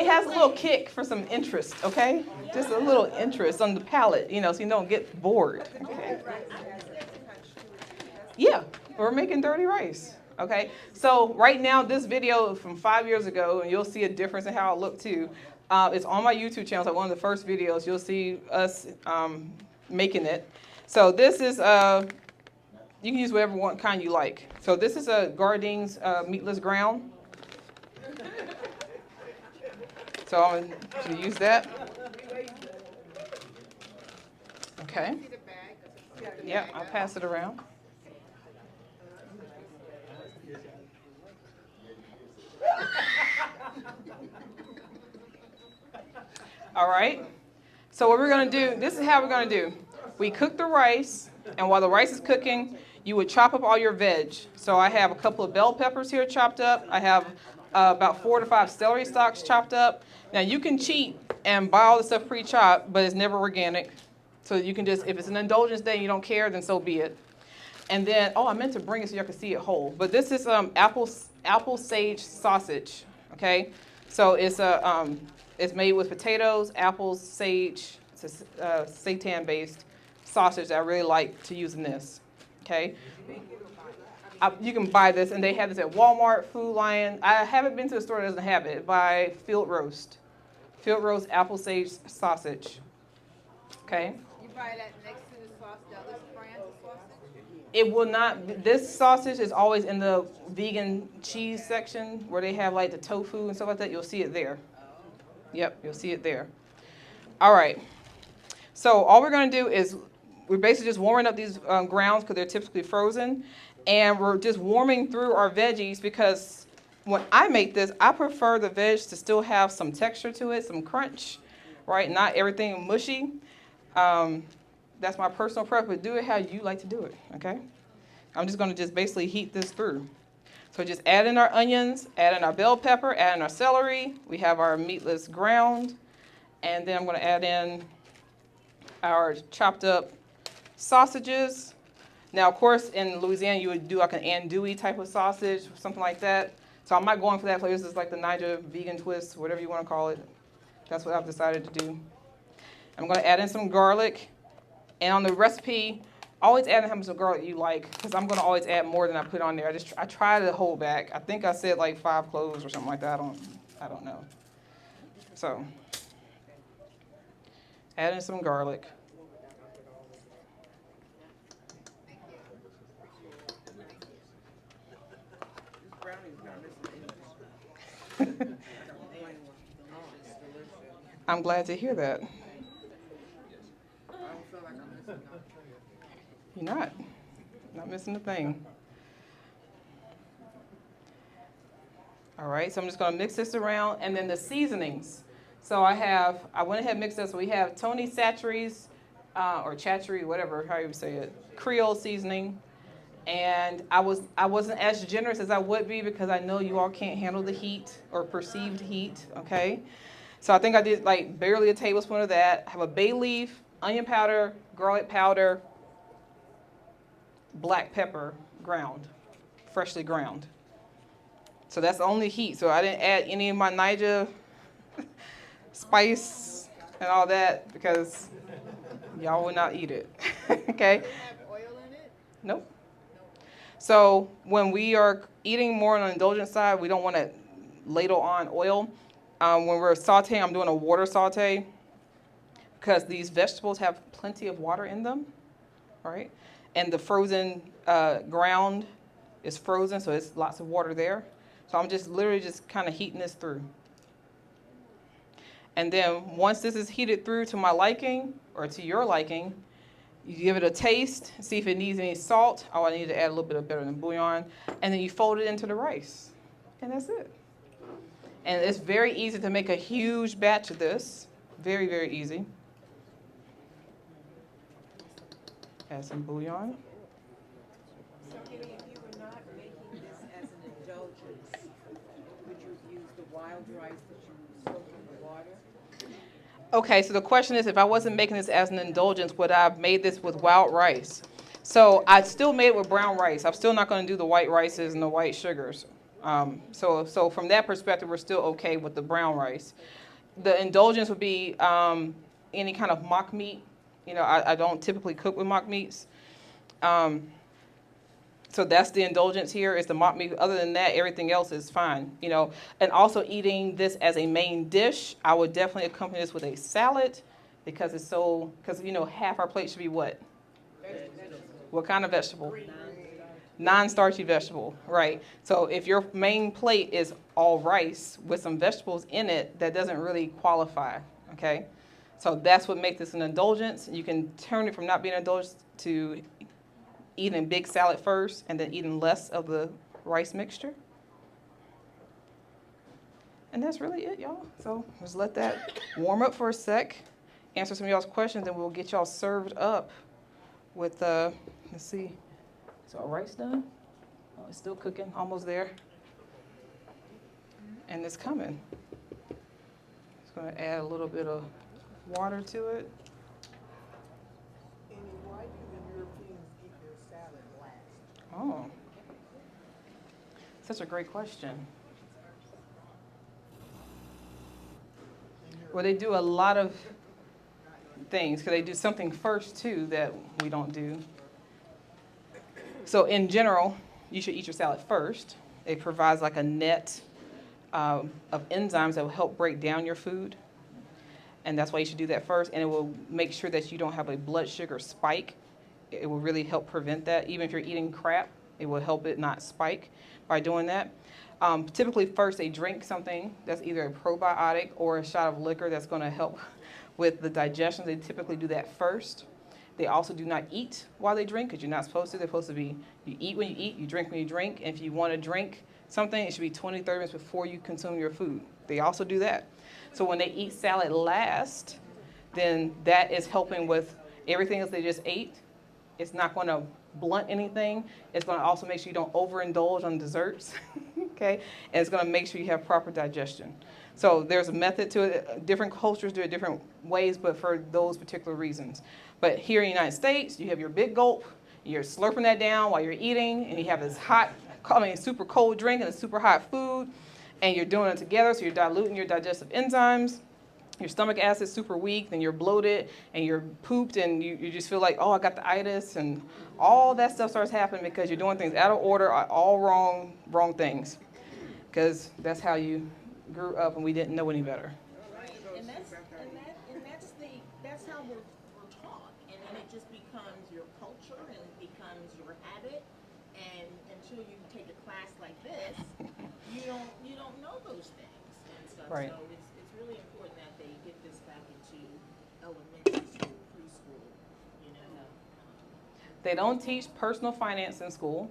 has a little kick for some interest, okay? Just a little interest on the palate, so you don't get bored. Okay. Yeah, we're making dirty rice. Okay, so right now this video from 5 years ago, and you'll see a difference in how it looked too. It's on my YouTube channel, so one of the first videos, you'll see us making it. So this is, you can use whatever kind you like. So this is a Gardine's meatless ground. So I'm going to use that. Okay. Yeah, I'll pass it around. All right. So what we're going to do, this is how we're going to do. We cook the rice, and while the rice is cooking, you would chop up all your veg. So I have a couple of bell peppers here chopped up. I have about 4 to 5 celery stalks chopped up. Now you can cheat and buy all the stuff pre-chopped, but it's never organic. So you can just, if it's an indulgence day and you don't care, then so be it. And then, I meant to bring it so y'all can see it whole. But this is apple sage sausage, okay? So it's made with potatoes, apples, sage. It's a seitan-based sausage that I really like to use in this, okay? You can buy this, and they have this at Walmart, Food Lion. I haven't been to a store that doesn't have it. By Field Roast. Field Roast apple sage sausage, okay? You buy that next to the sauce, the other brand of sausage? It will not, this sausage is always in the vegan cheese section where they have like the tofu and stuff like that. You'll see it there. Yep, you'll see it there. All right. So all we're going to do is we're basically just warming up these grounds because they're typically frozen. And we're just warming through our veggies because when I make this, I prefer the veg to still have some texture to it, some crunch, right? Not everything mushy. That's my personal preference. Do it how you like to do it, okay? I'm just going to just basically heat this through. So just add in our onions, add in our bell pepper, add in our celery. We have our meatless ground. And then I'm going to add in our chopped up sausages. Now, of course, in Louisiana, you would do like an andouille type of sausage, something like that. So I'm not going for that flavor. This is like the Niger vegan twist, whatever you want to call it. That's what I've decided to do. I'm going to add in some garlic. And on the recipe, always add in how much garlic you like, because I'm going to always add more than I put on there. I try to hold back. I think I said like 5 cloves or something like that. I don't know. So add in some garlic. I'm glad to hear that. You're not missing a thing. All right, so I'm just going to mix this around, and then the seasonings. So I went ahead and mixed this. So we have Tony Chachere's, or Chachery, whatever, how you say it, Creole seasoning. And I wasn't as generous as I would be because I know you all can't handle the heat or perceived heat, okay? So I think I did like barely a tablespoon of that. I have a bay leaf, onion powder, garlic powder, black pepper ground, freshly ground. So that's the only heat. So I didn't add any of my Niger spice and all that because y'all would not eat it, okay? Does it have oil in it? Nope. So when we are eating more on the indulgent side, we don't want to ladle on oil. When we're sauteing, I'm doing a water saute because these vegetables have plenty of water in them, right? And the frozen ground is frozen, so it's lots of water there. So I'm just literally just kind of heating this through. And then once this is heated through to my liking or to your liking, you give it a taste, see if it needs any salt. Oh, I need to add a little bit of better than bouillon. And then you fold it into the rice. And that's it. And it's very easy to make a huge batch of this. Very, very easy. Add some bouillon. So, if you were not making this as an indulgence, would you use the wild rice that you soak in the water? Okay, so the question is, if I wasn't making this as an indulgence, would I have made this with wild rice? So I still made it with brown rice. I'm still not going to do the white rices and the white sugars. So from that perspective, we're still okay with the brown rice. The indulgence would be any kind of mock meat. You know, I don't typically cook with mock meats. So that's the indulgence here is the mock meat. Other than that, everything else is fine, you know. And also eating this as a main dish, I would definitely accompany this with a salad because you know, half our plate should be what? What kind of vegetable? Non-starchy vegetable, right. So if your main plate is all rice with some vegetables in it, that doesn't really qualify, okay? So that's what makes this an indulgence. You can turn it from not being an indulgence to eating a big salad first and then eating less of the rice mixture. And that's really it, y'all. So just let that warm up for a sec, answer some of y'all's questions, and we'll get y'all served up with, let's see, is our rice done? Oh, it's still cooking, almost there. And it's coming. Just gonna add a little bit of water to it. Amy, why do the Europeans eat their salad last? Oh, such a great question. Well, they do a lot of things because they do something first too that we don't do. So in general, you should eat your salad first. It provides like a net of enzymes that will help break down your food. And that's why you should do that first. And it will make sure that you don't have a blood sugar spike. It will really help prevent that. Even if you're eating crap, it will help it not spike by doing that. Typically first they drink something that's either a probiotic or a shot of liquor that's going to help with the digestion. They typically do that first. They also do not eat while they drink because you're not supposed to. They're supposed to be, you eat when you eat, you drink when you drink. And if you want to drink something, it should be 20, 30 minutes before you consume your food. They also do that. So when they eat salad last, then that is helping with everything else they just ate. It's not going to blunt anything. It's going to also make sure you don't overindulge on desserts, okay? And it's going to make sure you have proper digestion. So there's a method to it. Different cultures do it different ways, but for those particular reasons. But here in the United States, you have your big gulp. You're slurping that down while you're eating, and you have this hot, super cold drink and a super hot food, and you're doing it together, so you're diluting your digestive enzymes. Your stomach acid's super weak, then you're bloated, and you're pooped, and you just feel like, oh, I got the itis, and all that stuff starts happening because you're doing things out of order, all wrong things. Because that's how you grew up, and we didn't know any better. Right, and that's how we're taught, and then it just becomes your culture and it becomes your habit, and until you take a class like this, you don't know those things and stuff. Right. So it's really important that they get this back into elementary school, preschool, you know. They don't teach personal finance in school,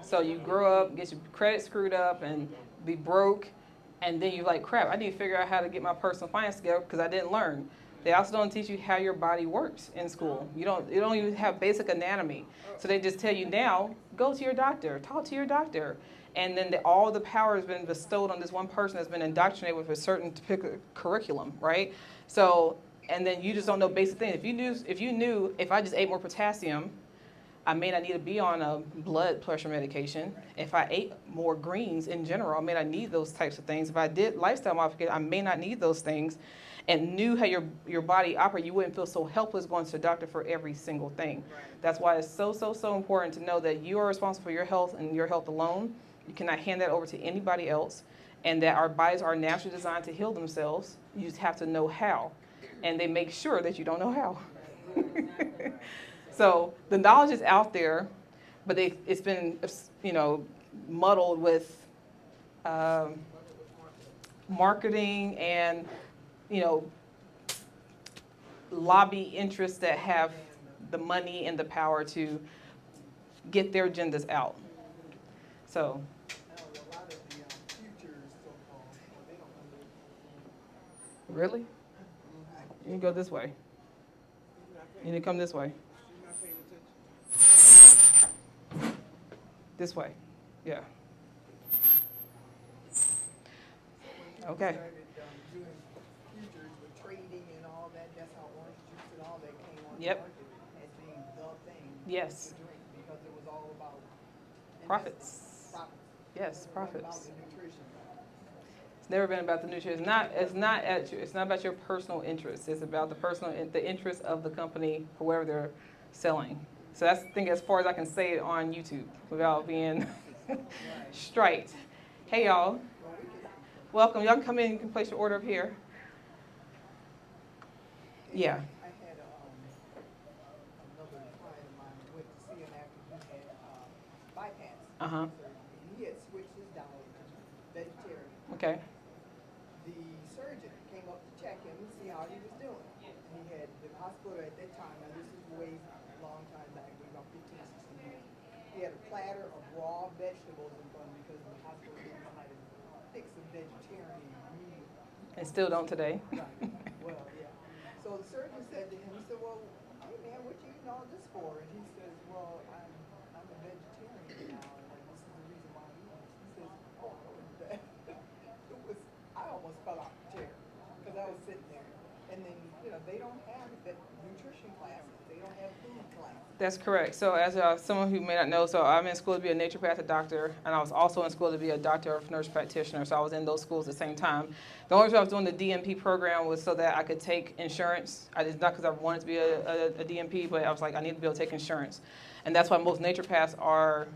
so you grow up, get your credit screwed up, and be broke, and then you're like, crap, I need to figure out how to get my personal finance together because I didn't learn. They also don't teach you how your body works in school. You don't even have basic anatomy. So they just tell you now, go to your doctor, talk to your doctor. And then all the power has been bestowed on this one person that's been indoctrinated with a certain particular curriculum, right? So, and then you just don't know basic things. If you knew if I just ate more potassium, I may not need to be on a blood pressure medication. If I ate more greens in general, I may not need those types of things. If I did lifestyle modification, I may not need those things. And knew how your body operates, you wouldn't feel so helpless going to the doctor for every single thing. That's why it's so important to know that you are responsible for your health and your health alone. You cannot hand that over to anybody else, and that our bodies are naturally designed to heal themselves. You just have to know how, and they make sure that you don't know how. So the knowledge is out there, but it's been, muddled with marketing and, lobby interests that have the money and the power to get their agendas out. So. A lot of the futures, so-called, they don't understand. Really? You can go this way. You need to come this way. This way. Yeah. Okay. Started doing futures with trading and all that. That's how orange juice and all that came on the Yep. market as being the thing Yes. to drink, because it was all about Profits. Profits. Yes, It wasn't about profits. the nutrition. It's never been about the nutrition. It's not about your personal interests. It's about the interests of the company for whatever they're selling. So that's, I think, as far as I can say it on YouTube without being straight. Hey y'all, welcome. Y'all can come in. You can place your order up here. Yeah. I had another client of mine went to see him after he had bypass Uh-huh. surgery. And he had switched his diet to vegetarian. Okay. The surgeon came up to check him and see how he was doing. And he had the hospital at that time, now this is way long time back, maybe about 15, 16 years. He had a platter of raw vegetables in front of him because the hospital didn't know how to fix a vegetarian meal. And still don't today. Right. Well, yeah. So the surgeon said to him, he said, well, hey man, what you eating all this for? And he says, well, I'm a vegetarian now, and this is the reason why I'm eating this. He says, oh, I wouldn't do that. I almost fell off the chair because I was sitting there. And then, they don't have that nutrition classes. They don't have food classes. That's correct. So as someone who may not know, so I'm in school to be a naturopathic doctor, and I was also in school to be a doctor of nurse practitioner, so I was in those schools at the same time. The only reason I was doing the DNP program was so that I could take insurance. It's not because I wanted to be a DNP, but I was like, I need to be able to take insurance. And that's why most naturopaths are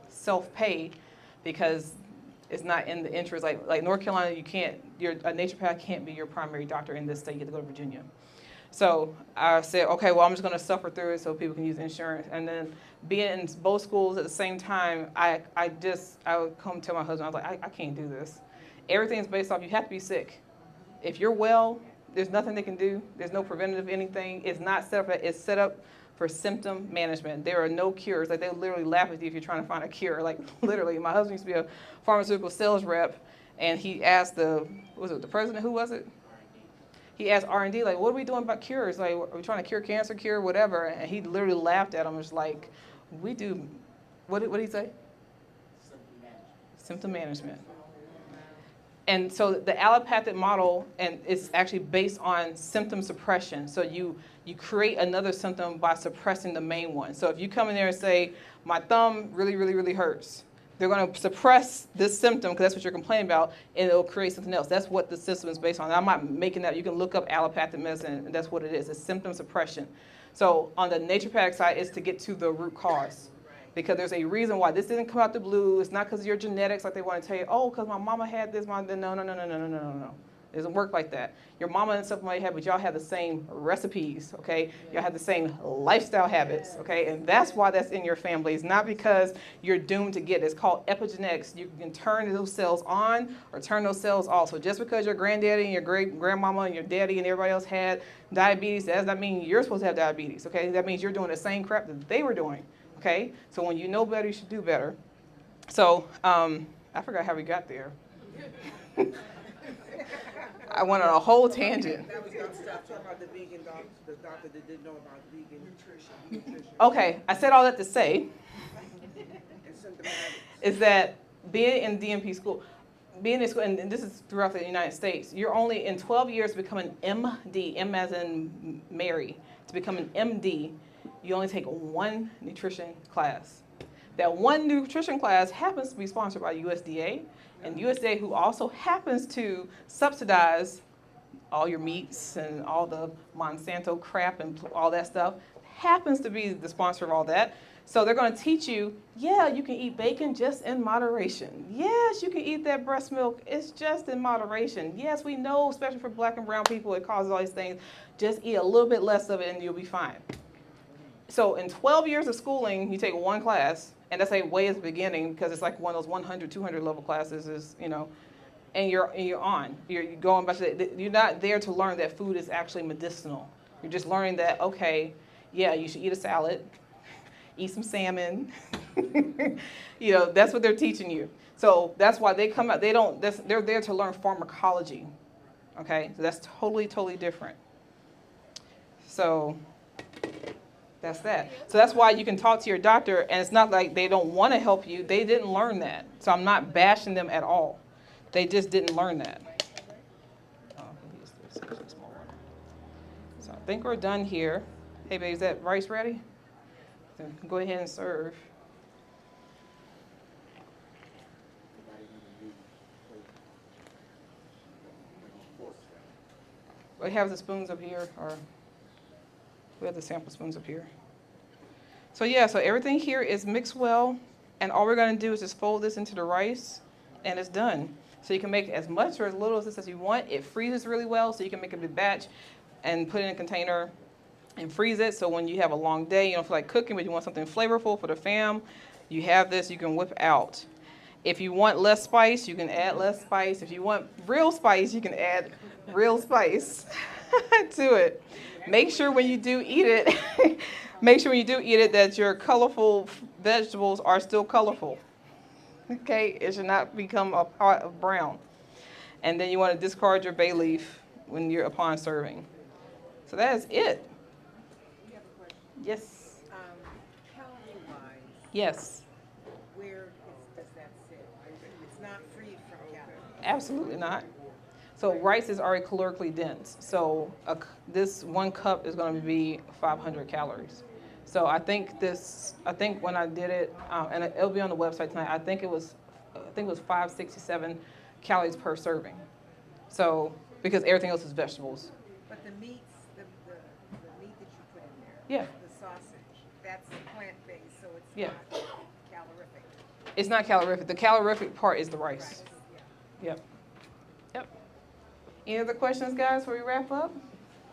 self-pay, because it's not in the interest. Like North Carolina, a naturopath can't be your primary doctor in this state. You have to go to Virginia. So I said, okay, well, I'm just going to suffer through it so people can use insurance. And then being in both schools at the same time, I would come tell my husband, I was like, I can't do this. Everything's based off, you have to be sick. If you're well, there's nothing they can do. There's no preventative anything. It's not set up, it's set up for symptom management. There are no cures. Like, they literally laugh at you if you're trying to find a cure. Like, literally, my husband used to be a pharmaceutical sales rep, and he asked the president, who was it? he asked R&D, like, what are we doing about cures? Like, are we trying to cure cancer, cure whatever? And he literally laughed at him. It's like, we do, what did he say? Symptom management. And so the allopathic model, and it's actually based on symptom suppression. So you create another symptom by suppressing the main one. So if you come in there and say, my thumb really, really, really hurts, they're going to suppress this symptom because that's what you're complaining about, and it'll create something else. That's what the system is based on. I'm not making that. You can look up allopathic medicine, and that's what it is. It's symptom suppression. So on the naturopathic side, it's to get to the root cause. Because there's a reason why this didn't come out the blue. It's not because of your genetics, like they want to tell you, oh, because my mama had this, no. It doesn't work like that. Your mama and stuff might have, but y'all have the same recipes, okay? Y'all have the same lifestyle habits, okay? And that's why that's in your family. It's not because you're doomed to get it. It's called epigenetics. You can turn those cells on or turn those cells off. So just because your granddaddy and your great-grandmama and your daddy and everybody else had diabetes, that does not mean you're supposed to have diabetes, okay? That means you're doing the same crap that they were doing. Okay, so when you know better, you should do better. So I forgot how we got there. I went on a whole tangent. That was talking about the vegan doctor, the doctor that didn't know about vegan nutrition. Okay, I said all that to say And symptomatics. is that being in DNP school, being in school, and this is throughout the United States, you're only in 12 years to become an MD, M as in Mary, to become an MD. You only take one nutrition class. That one nutrition class happens to be sponsored by USDA, and USDA, who also happens to subsidize all your meats and all the Monsanto crap and all that stuff, happens to be the sponsor of all that. So they're going to teach you, yeah, you can eat bacon just in moderation. Yes, you can eat that breast milk. It's just in moderation. Yes, we know, especially for black and brown people, it causes all these things. Just eat a little bit less of it and you'll be fine. So in 12 years of schooling, you take one class, and that's like way at the beginning because it's like one of those 100, 200 level classes is, you know, and you're on. You're going back to you're not there to learn that food is actually medicinal. You're just learning that, okay, yeah, you should eat a salad, eat some salmon. You know, that's what they're teaching you. So that's why they come out, they're there to learn pharmacology. Okay, so that's totally, totally different. So that's that. So that's why you can talk to your doctor, and it's not like they don't want to help you. They didn't learn that. So I'm not bashing them at all. They just didn't learn that. So I think we're done here. Hey, babe, is that rice ready? Then go ahead and serve. We have the spoons up here, or we have the sample spoons up here. So yeah, so everything here is mixed well, and all we're going to do is just fold this into the rice, and it's done. So you can make as much or as little of this as you want. It freezes really well, so you can make a big batch and put it in a container and freeze it. So when you have a long day, you don't feel like cooking, but you want something flavorful for the fam, you have this, you can whip out. If you want less spice, you can add less spice. If you want real spice, you can add real spice to it. Make sure when you do eat it, that your colorful vegetables are still colorful. Okay, it should not become a pot of brown. And then you want to discard your bay leaf when you're upon serving. So that is it. You have a question? Yes. Calorie-wise, Yes. where does that sit? It's not free from calories. Absolutely not. So rice is already calorically dense. So this 1 cup is going to be 500 calories. So I think when I did it, and it'll be on the website tonight, I think it was 567 calories per serving. So because everything else is vegetables. But the meats, the meat that you put in there, Yeah. the sausage, that's plant-based, so it's Yeah. not calorific. It's not calorific. The calorific part is the rice. Yeah. Yep. Yep. Any other questions, guys, before we wrap up?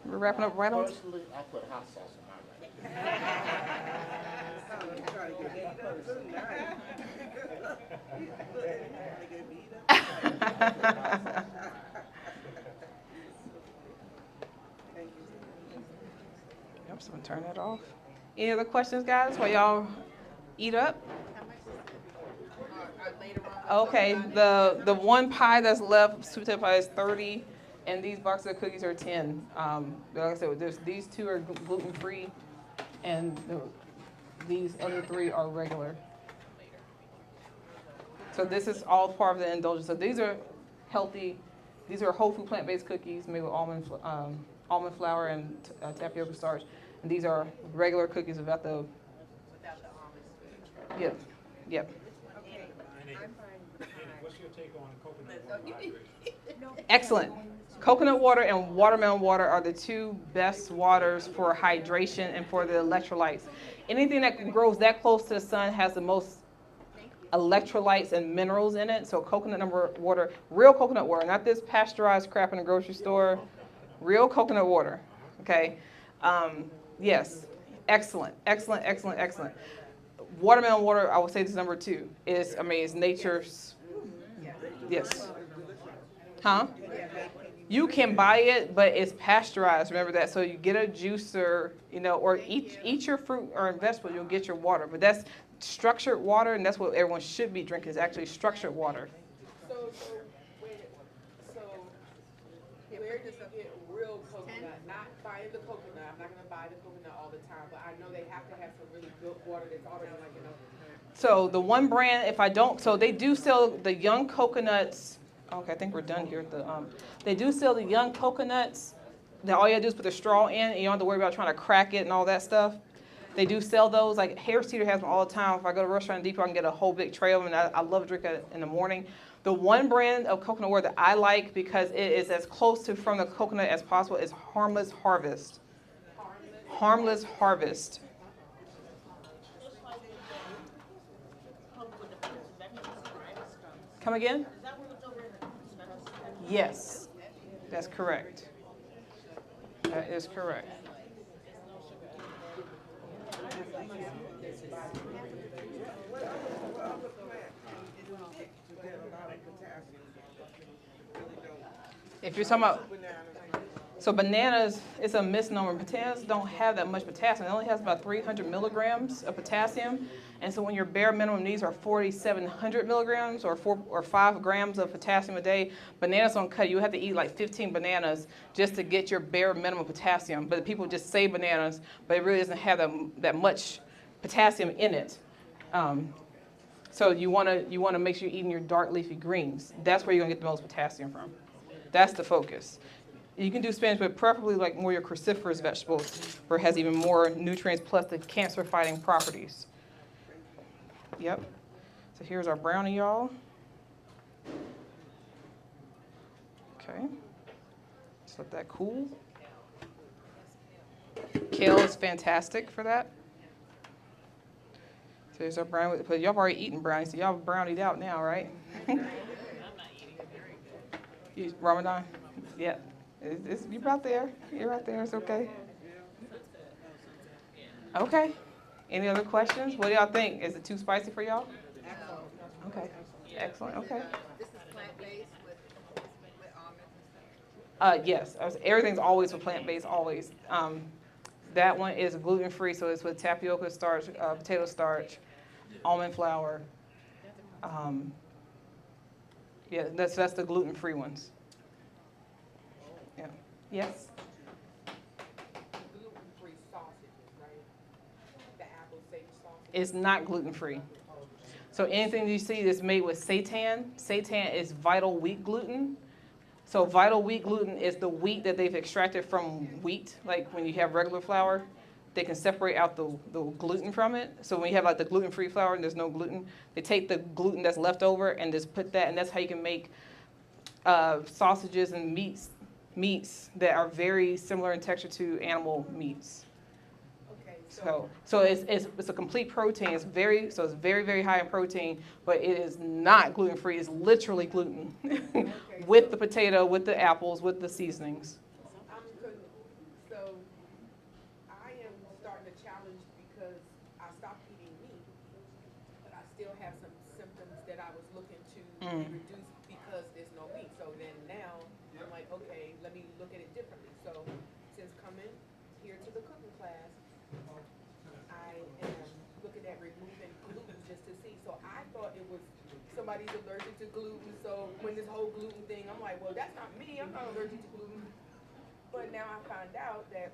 We're wrapping up right on. Personally, I put hot sauce in my rice. I'm trying to get beat up tonight. Yep, so I'm gonna turn that off. Any other questions, guys, while y'all eat up? Later on. Okay, the one pie that's left, sweet potato pie, is 30, And these boxes of cookies are 10. Like I said, these 2 are gluten-free, and these other 3 are regular. So this is all part of the indulgence. So these are healthy. These are whole food plant-based cookies made with almond flour and tapioca starch. And these are regular cookies without the Without the almonds. Yep. Yep. Okay, I'm fine with pie. What's your take on coconut water hydration? Excellent. Coconut water and watermelon water are the 2 best waters for hydration and for the electrolytes. Anything that grows that close to the sun has the most electrolytes and minerals in it. So coconut water, real coconut water, not this pasteurized crap in the grocery store. Real coconut water. Okay. Yes. Excellent. Excellent. Excellent. Excellent. Watermelon water, I would say this is number 2. It's nature's. Yes. Huh? You can buy it, but it's pasteurized. Remember that. So you get a juicer, or eat your fruit or vegetable. You'll get your water. But that's structured water, and that's what everyone should be drinking. Is actually structured water. So where do you get real coconut? Not buying the coconut. I'm not gonna buy the coconut all the time, but I know they have to have some really good water that's already So the one brand, so they do sell the young coconuts. Okay, I think we're done here. They do sell the young coconuts. That all you have to do is put the straw in, and you don't have to worry about trying to crack it and all that stuff. They do sell those. Like Hair Cedar has them all the time. If I go to a restaurant in Depot, I can get a whole big tray of them, and I love to drink it in the morning. The one brand of coconut water that I like because it is as close to from the coconut as possible is Harmless Harvest. Harmless Harvest. Come again? Yes, that's correct. That is correct. If you're talking about, so bananas, it's a misnomer. Bananas don't have that much potassium. It only has about 300 milligrams of potassium. And so when your bare minimum needs are 4,700 milligrams or 5 grams of potassium a day, bananas don't cut it. You have to eat like 15 bananas just to get your bare minimum potassium. But people just say bananas, but it really doesn't have that much potassium in it. So you want to make sure you're eating your dark leafy greens. That's where you're going to get the most potassium from. That's the focus. You can do spinach, but preferably like more your cruciferous vegetables, where it has even more nutrients plus the cancer-fighting properties. Yep. So here's our brownie, y'all. Okay. Just let that cool. Kale is fantastic for that. So there's our brownie. But y'all have already eaten brownies, so y'all brownied out now, right? Ramadan? Yeah. You're out there. You're out there. It's okay. Okay. Any other questions? What do y'all think? Is it too spicy for y'all? Okay. Excellent. Okay. This is plant-based with almonds? Yes. Everything's always with plant-based, always. That one is gluten-free, so it's with tapioca starch, potato starch, almond flour. Yeah, that's the gluten-free ones. Yeah. Yes? gluten-free sausages, right? The apple sage sausage. It's not gluten-free. So anything you see that's made with seitan is vital wheat gluten. So vital wheat gluten is the wheat that they've extracted from wheat. Like when you have regular flour, they can separate out the gluten from it. So when you have like the gluten-free flour and there's no gluten, they take the gluten that's left over and just put that, and that's how you can make sausages and meats that are very similar in texture to animal meats. Okay, So it's a complete protein. It's very very high in protein, but it is not gluten free. It's literally gluten with the potato, with the apples, with the seasonings. So I am starting to challenge because I stopped eating meat, but I still have some symptoms that I was looking to reduce because there's no meat. So then now I'm like, okay, let me look at it differently. So since coming here to the cooking class, I am looking at removing gluten just to see. So I thought it was, so somebody's allergic to gluten, so when this whole gluten thing, I'm like, well, that's not me, I'm not allergic to gluten. But now I found out that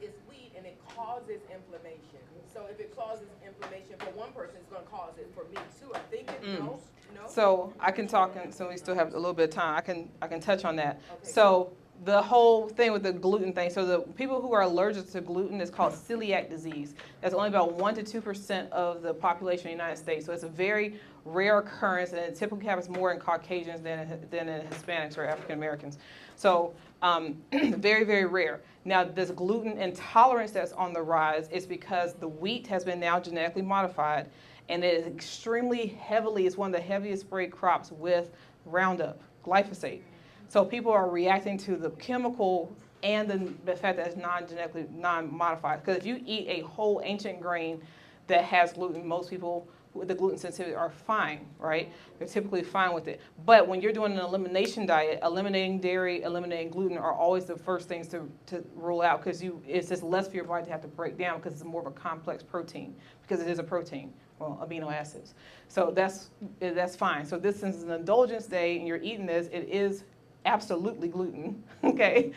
it's wheat and it causes inflammation. So if it causes inflammation for one person, it's gonna cause it for me too. I think no. So I can talk, and so we still have a little bit of time. I can touch on that. Okay. So the whole thing with the gluten thing. So the people who are allergic to gluten is called celiac disease. That's only about 1 to 2% of the population in the United States. So it's a very rare occurrence, and it typically happens more in Caucasians than in Hispanics or African Americans. So very, very rare. Now, this gluten intolerance that's on the rise is because the wheat has been now genetically modified, and it is extremely heavily, it's one of the heaviest sprayed crops with Roundup, glyphosate. So people are reacting to the chemical and the fact that it's non-genetically non-modified. Because if you eat a whole ancient grain that has gluten, most people with the gluten sensitivity are fine, right? They're typically fine with it. But when you're doing an elimination diet, eliminating dairy, eliminating gluten are always the first things to rule out, because it's just less for your body to have to break down, because it's more of a complex protein, because it is a protein, well, amino acids. So that's fine. So this is an indulgence day and you're eating this, it is absolutely gluten, okay?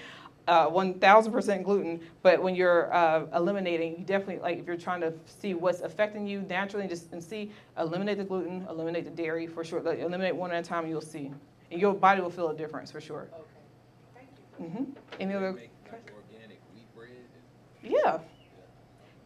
1,000% gluten, but when you're eliminating, you definitely, like if you're trying to see what's affecting you naturally, and see, eliminate the gluten, eliminate the dairy for sure. Like, eliminate one at a time and you'll see. And your body will feel a difference for sure. Okay, thank you. Mm-hmm. Any other? Make like organic wheat bread? Yeah.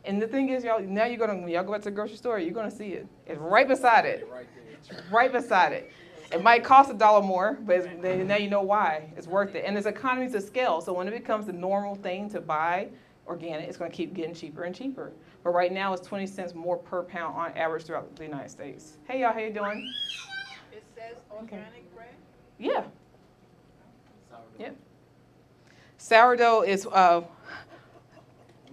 And the thing is, y'all, now you're gonna, when y'all go back to the grocery store, you're gonna see it. It's right beside it. Right there. Right beside it. It might cost $1 more, but now you know why. It's worth it. And there's economies of scale. So when it becomes the normal thing to buy organic, it's going to keep getting cheaper and cheaper. But right now it's 20 cents more per pound on average throughout the United States. Hey, y'all, how you doing? It says organic bread? Yeah. Yeah. Sourdough is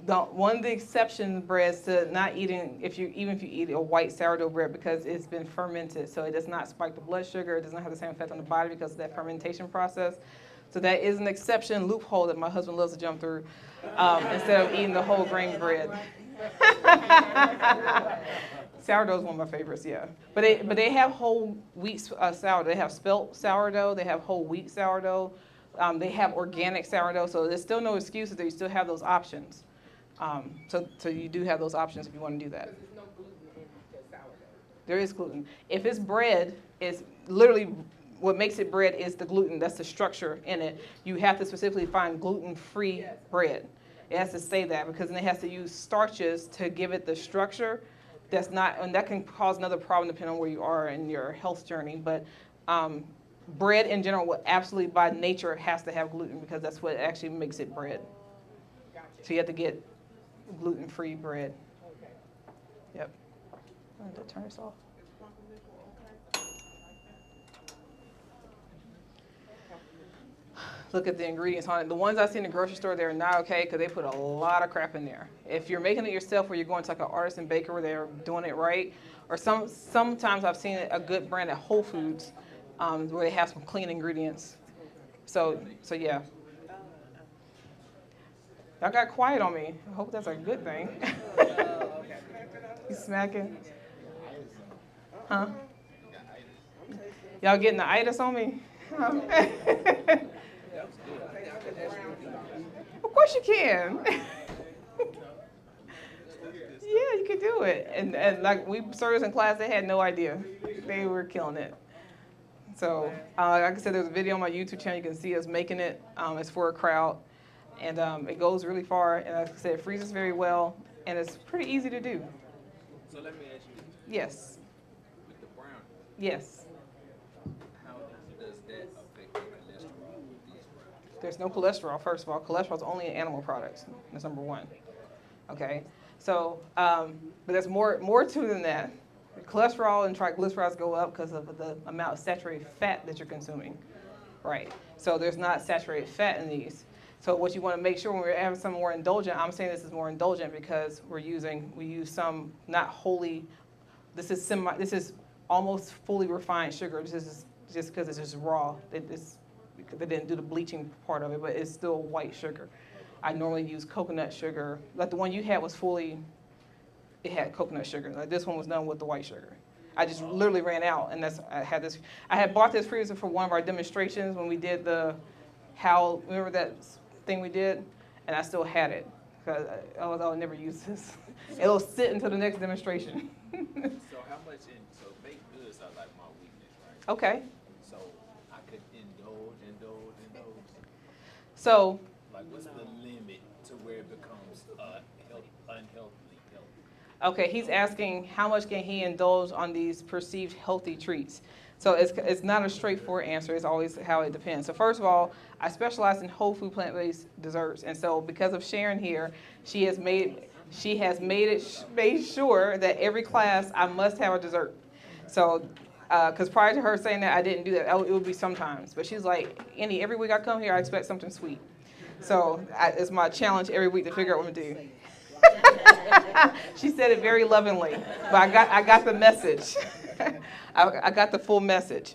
one of the exception breads to not eating, even if you eat a white sourdough bread, because it's been fermented, so it does not spike the blood sugar. It does not have the same effect on the body because of that fermentation process. So that is an exception loophole that my husband loves to jump through, instead of eating the whole grain bread. Sourdough is one of my favorites, yeah. But they have whole wheat sourdough. They have spelt sourdough. They have whole wheat sourdough. They have organic sourdough. So there's still no excuses that you still have those options. So you do have those options if you want to do that. Because there's no gluten in the sourdough. There is gluten. If it's bread, it's literally what makes it bread is the gluten. That's the structure in it. You have to specifically find gluten-free bread. It has to say that, because then it has to use starches to give it the structure. That's not, and that can cause another problem depending on where you are in your health journey. But bread in general, absolutely by nature, has to have gluten, because that's what actually makes it bread. So you have to get gluten-free bread. Okay. Yep. I'm going to turn this off. Look at the ingredients on it. The ones I see in the grocery store, they're not okay, because they put a lot of crap in there. If you're making it yourself, where you're going to like an artisan baker where they're doing it right, or sometimes I've seen a good brand at Whole Foods where they have some clean ingredients. So yeah. Y'all got quiet on me. I hope that's a good thing. You smacking? Huh? Y'all getting the itis on me? Of course you can. Yeah, you can do it. And like we servers in class, they had no idea. They were killing it. So like I said, there's a video on my YouTube channel. You can see us making it. It's for a crowd. And it goes really far. And like I said, it freezes very well. And it's pretty easy to do. So let me ask you. Yes. With the brownie. Yes. How does that affect the cholesterol with these brownies? There's no cholesterol, first of all. Cholesterol is only in animal products. That's number one. Okay? So, but there's more to than that. Cholesterol and triglycerides go up because of the amount of saturated fat that you're consuming. Right. So there's not saturated fat in these. So what you want to make sure when we're having something more indulgent, I'm saying this is more indulgent because we use some not wholly, this is almost fully refined sugar. This is just because it's just raw. They didn't do the bleaching part of it, but it's still white sugar. I normally use coconut sugar. Like the one you had was fully, it had coconut sugar. Like this one was done with the white sugar. I just literally ran out, and I had bought this freezer for one of our demonstrations when we did remember that thing we did, and I still had it because I'll never use this. It'll sit until the next demonstration. So how much so baked goods are like my weakness, right? Okay. So I could indulge. So. Like, what's the limit to where it becomes unhealthily healthy? Okay, he's asking how much can he indulge on these perceived healthy treats. So it's not a straightforward answer. It's always how it depends. So first of all, I specialize in whole food plant-based desserts, and so because of Sharon here, she has made sure that every class I must have a dessert. So because prior to her saying that, I didn't do that. It would be sometimes, but she's like, Andy, every week I come here, I expect something sweet. So it's my challenge every week to figure out what to do. She said it very lovingly, but I got the message. I got the full message.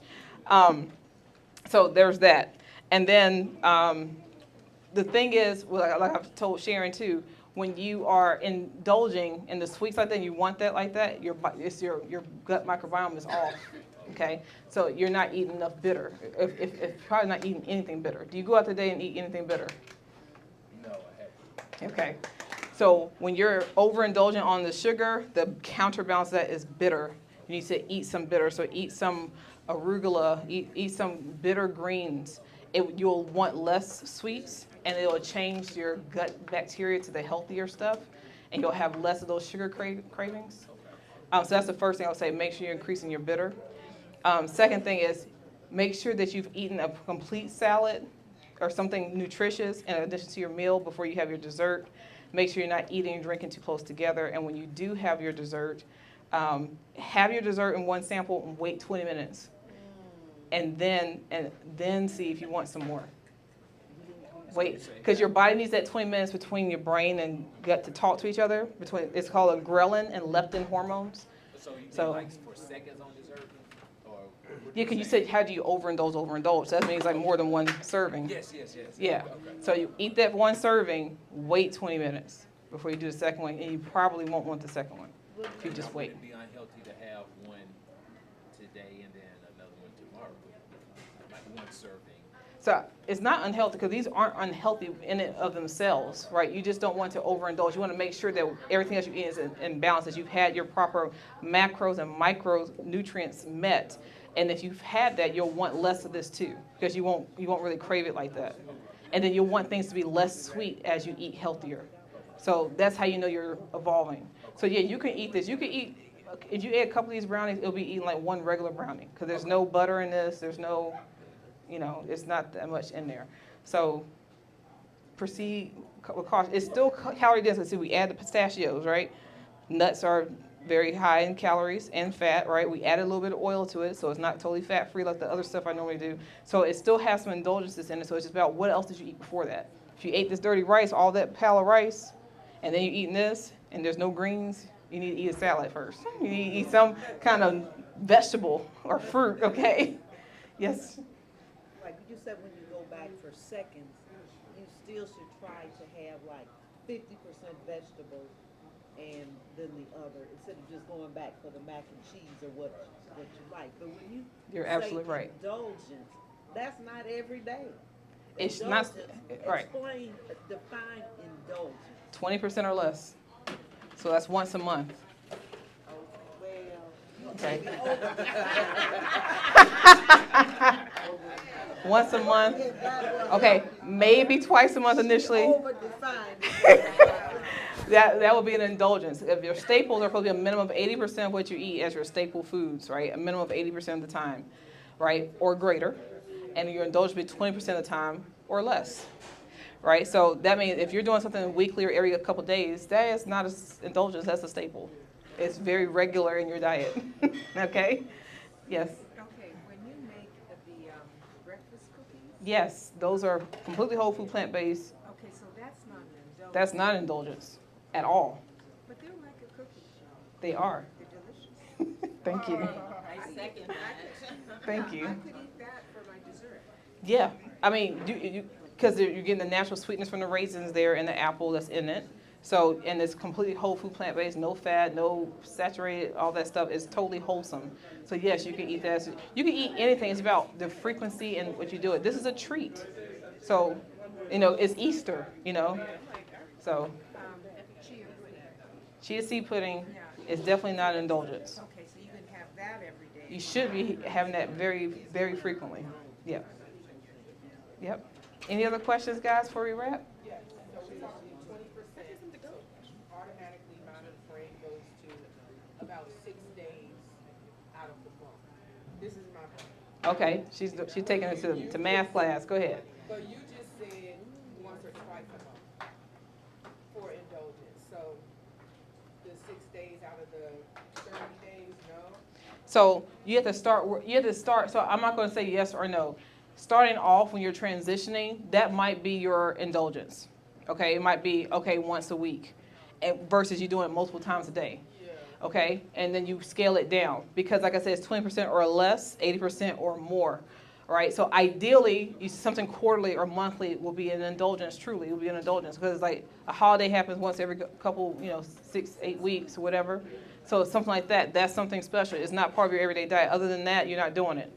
So there's that. And then the thing is, like I've told Sharon too, when you are indulging in the sweets like that, and you want that like that, your gut microbiome is off. Okay, so you're not eating enough bitter. If probably not eating anything bitter. Do you go out today and eat anything bitter? No, I haven't. Okay. So when you're overindulgent on the sugar, the counterbalance of that is bitter. You need to eat some bitter. So eat some arugula, eat some bitter greens. You'll want less sweets, and it'll change your gut bacteria to the healthier stuff, and you'll have less of those sugar cravings. So that's the first thing I would say. Make sure you're increasing your bitter. Second thing is make sure that you've eaten a complete salad or something nutritious in addition to your meal before you have your dessert. Make sure you're not eating and drinking too close together. And when you do have your dessert in one sample and wait 20 minutes. And then see if you want some more. Wait, because your body needs that 20 minutes between your brain and gut to talk to each other. It's called a ghrelin and leptin hormones. So you like for seconds on dessert? Yeah, because you said how do you overindulge? So that means like more than one serving. Yes. Yeah. Okay. So you eat that one serving, wait 20 minutes before you do the second one, and you probably won't want the second one if you just wait. Would it be unhealthy to have one today and then another one tomorrow? Like one serving. So it's not unhealthy because these aren't unhealthy in and of themselves, right? You just don't want to overindulge. You want to make sure that everything else you eat is in balance, that you've had your proper macros and micronutrients met. And if you've had that, you'll want less of this too, because you won't really crave it like that. And then you'll want things to be less sweet as you eat healthier. So that's how you know you're evolving. So yeah, you can eat this. You can eat, if you add a couple of these brownies, it'll be eating like one regular brownie, because there's no butter in this. There's no, it's not that much in there. So proceed with caution. It's still calorie dense. See, we add the pistachios, right? Nuts are very high in calories and fat, right? We added a little bit of oil to it, so it's not totally fat-free like the other stuff I normally do. So it still has some indulgences in it, so it's just about what else did you eat before that. If you ate this dirty rice, all that pile of rice, and then you're eating this, and there's no greens, you need to eat a salad first. You need to eat some kind of vegetable or fruit, okay? Yes? Like you said, when you go back for seconds, you still should try to have like 50% vegetables and then the other, instead of just going back for the mac and cheese or what you like. But when You're say absolutely right. Indulgence, that's not every day. It's not, right. Define indulgence. 20% or less. So that's once a month. Okay. Once a month. Okay, maybe twice a month initially. That would be an indulgence. If your staples are supposed to be a minimum of 80% of what you eat as your staple foods, right? A minimum of 80% of the time, right? Or greater. And your indulgence would be 20% of the time or less, right? So that means if you're doing something weekly or every couple days, that is not an indulgence, that's a staple. It's very regular in your diet, okay? Yes? Okay, when you make the breakfast cookies? Yes, those are completely whole food, plant-based. Okay, so that's not an indulgence. That's not indulgence at all. But they're like a cookie. They are. They're delicious. Thank you. I second that. Thank you. I could eat that for my dessert. Yeah, I mean, because you're getting the natural sweetness from the raisins there and the apple that's in it. So, and it's completely whole food, plant-based, no fat, no saturated, all that stuff is totally wholesome. So yes, you can eat that. You can eat anything. It's about the frequency and what you do it. This is a treat. So, it's Easter, So, chia seed pudding is definitely not an indulgence. Okay, so you can have that every day. You should be having that very, very frequently. Yep. Yep. Any other questions, guys, before we wrap? Yes, so we're talking 20% automatically monitoring goes to about 6 days out of the month. This is my point. Okay, she's taking it to math class. Go ahead. But you just said once or twice a month for indulgence. So the 6 days out of the 30 days, no? So you have to start. So I'm not going to say yes or no. Starting off when you're transitioning, that might be your indulgence. Okay, it might be once a week, versus you doing it multiple times a day. Okay, and then you scale it down because, like I said, it's 20% or less, 80% or more. Right, so ideally, something quarterly or monthly will be an indulgence. Truly, it will be an indulgence because like a holiday happens once every couple, 6-8 weeks or whatever. So something like that, that's something special. It's not part of your everyday diet. Other than that, you're not doing it.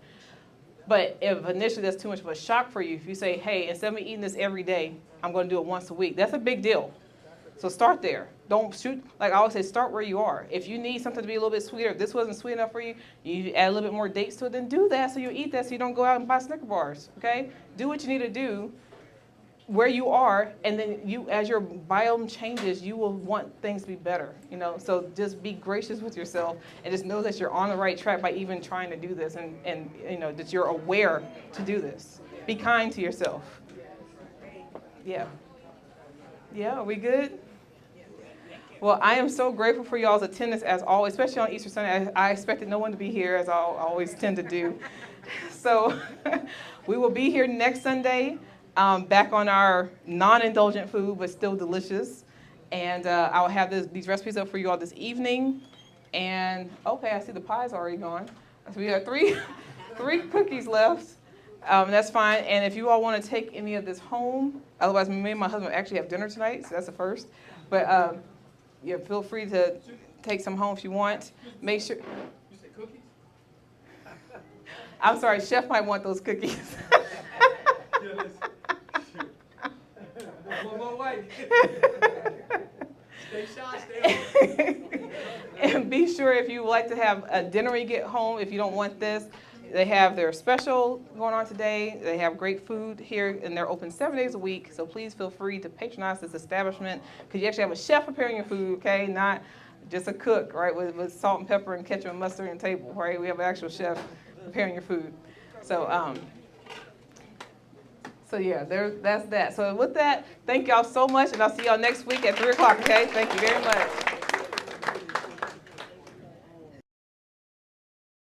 But if initially that's too much of a shock for you, if you say, hey, instead of me eating this every day, I'm going to do it once a week, that's a big deal. So start there. Don't shoot, like I always say, start where you are. If you need something to be a little bit sweeter, if this wasn't sweet enough for you, you add a little bit more dates to it, then do that so you eat that so you don't go out and buy Snicker bars, okay? Do what you need to do where you are, and then as your biome changes, you will want things to be better, So just be gracious with yourself and just know that you're on the right track by even trying to do this and that you're aware to do this. Be kind to yourself. Yeah. Yeah, are we good? Well, I am so grateful for y'all's attendance as always, especially on Easter Sunday. I expected no one to be here, as I always tend to do. So we will be here next Sunday, back on our non-indulgent food, but still delicious. And I'll have these recipes up for you all this evening. And, okay, I see the pie's already gone. So we have three cookies left. That's fine. And if you all want to take any of this home, otherwise me and my husband actually have dinner tonight, so that's the first. But feel free to take some home if you want. Make sure. You said cookies? I'm sorry, Chef might want those cookies. One more way. Stay shy, stay on. And be sure if you would like to have a dinner when you get home, if you don't want this, they have their special going on today. They have great food here, and they're open 7 days a week. So please feel free to patronize this establishment because you actually have a chef preparing your food, okay? Not just a cook, right, with salt and pepper and ketchup and mustard on the table, right? We have an actual chef preparing your food. So, yeah, that's that. So with that, thank y'all so much, and I'll see y'all next week at 3 o'clock, okay? Thank you very much.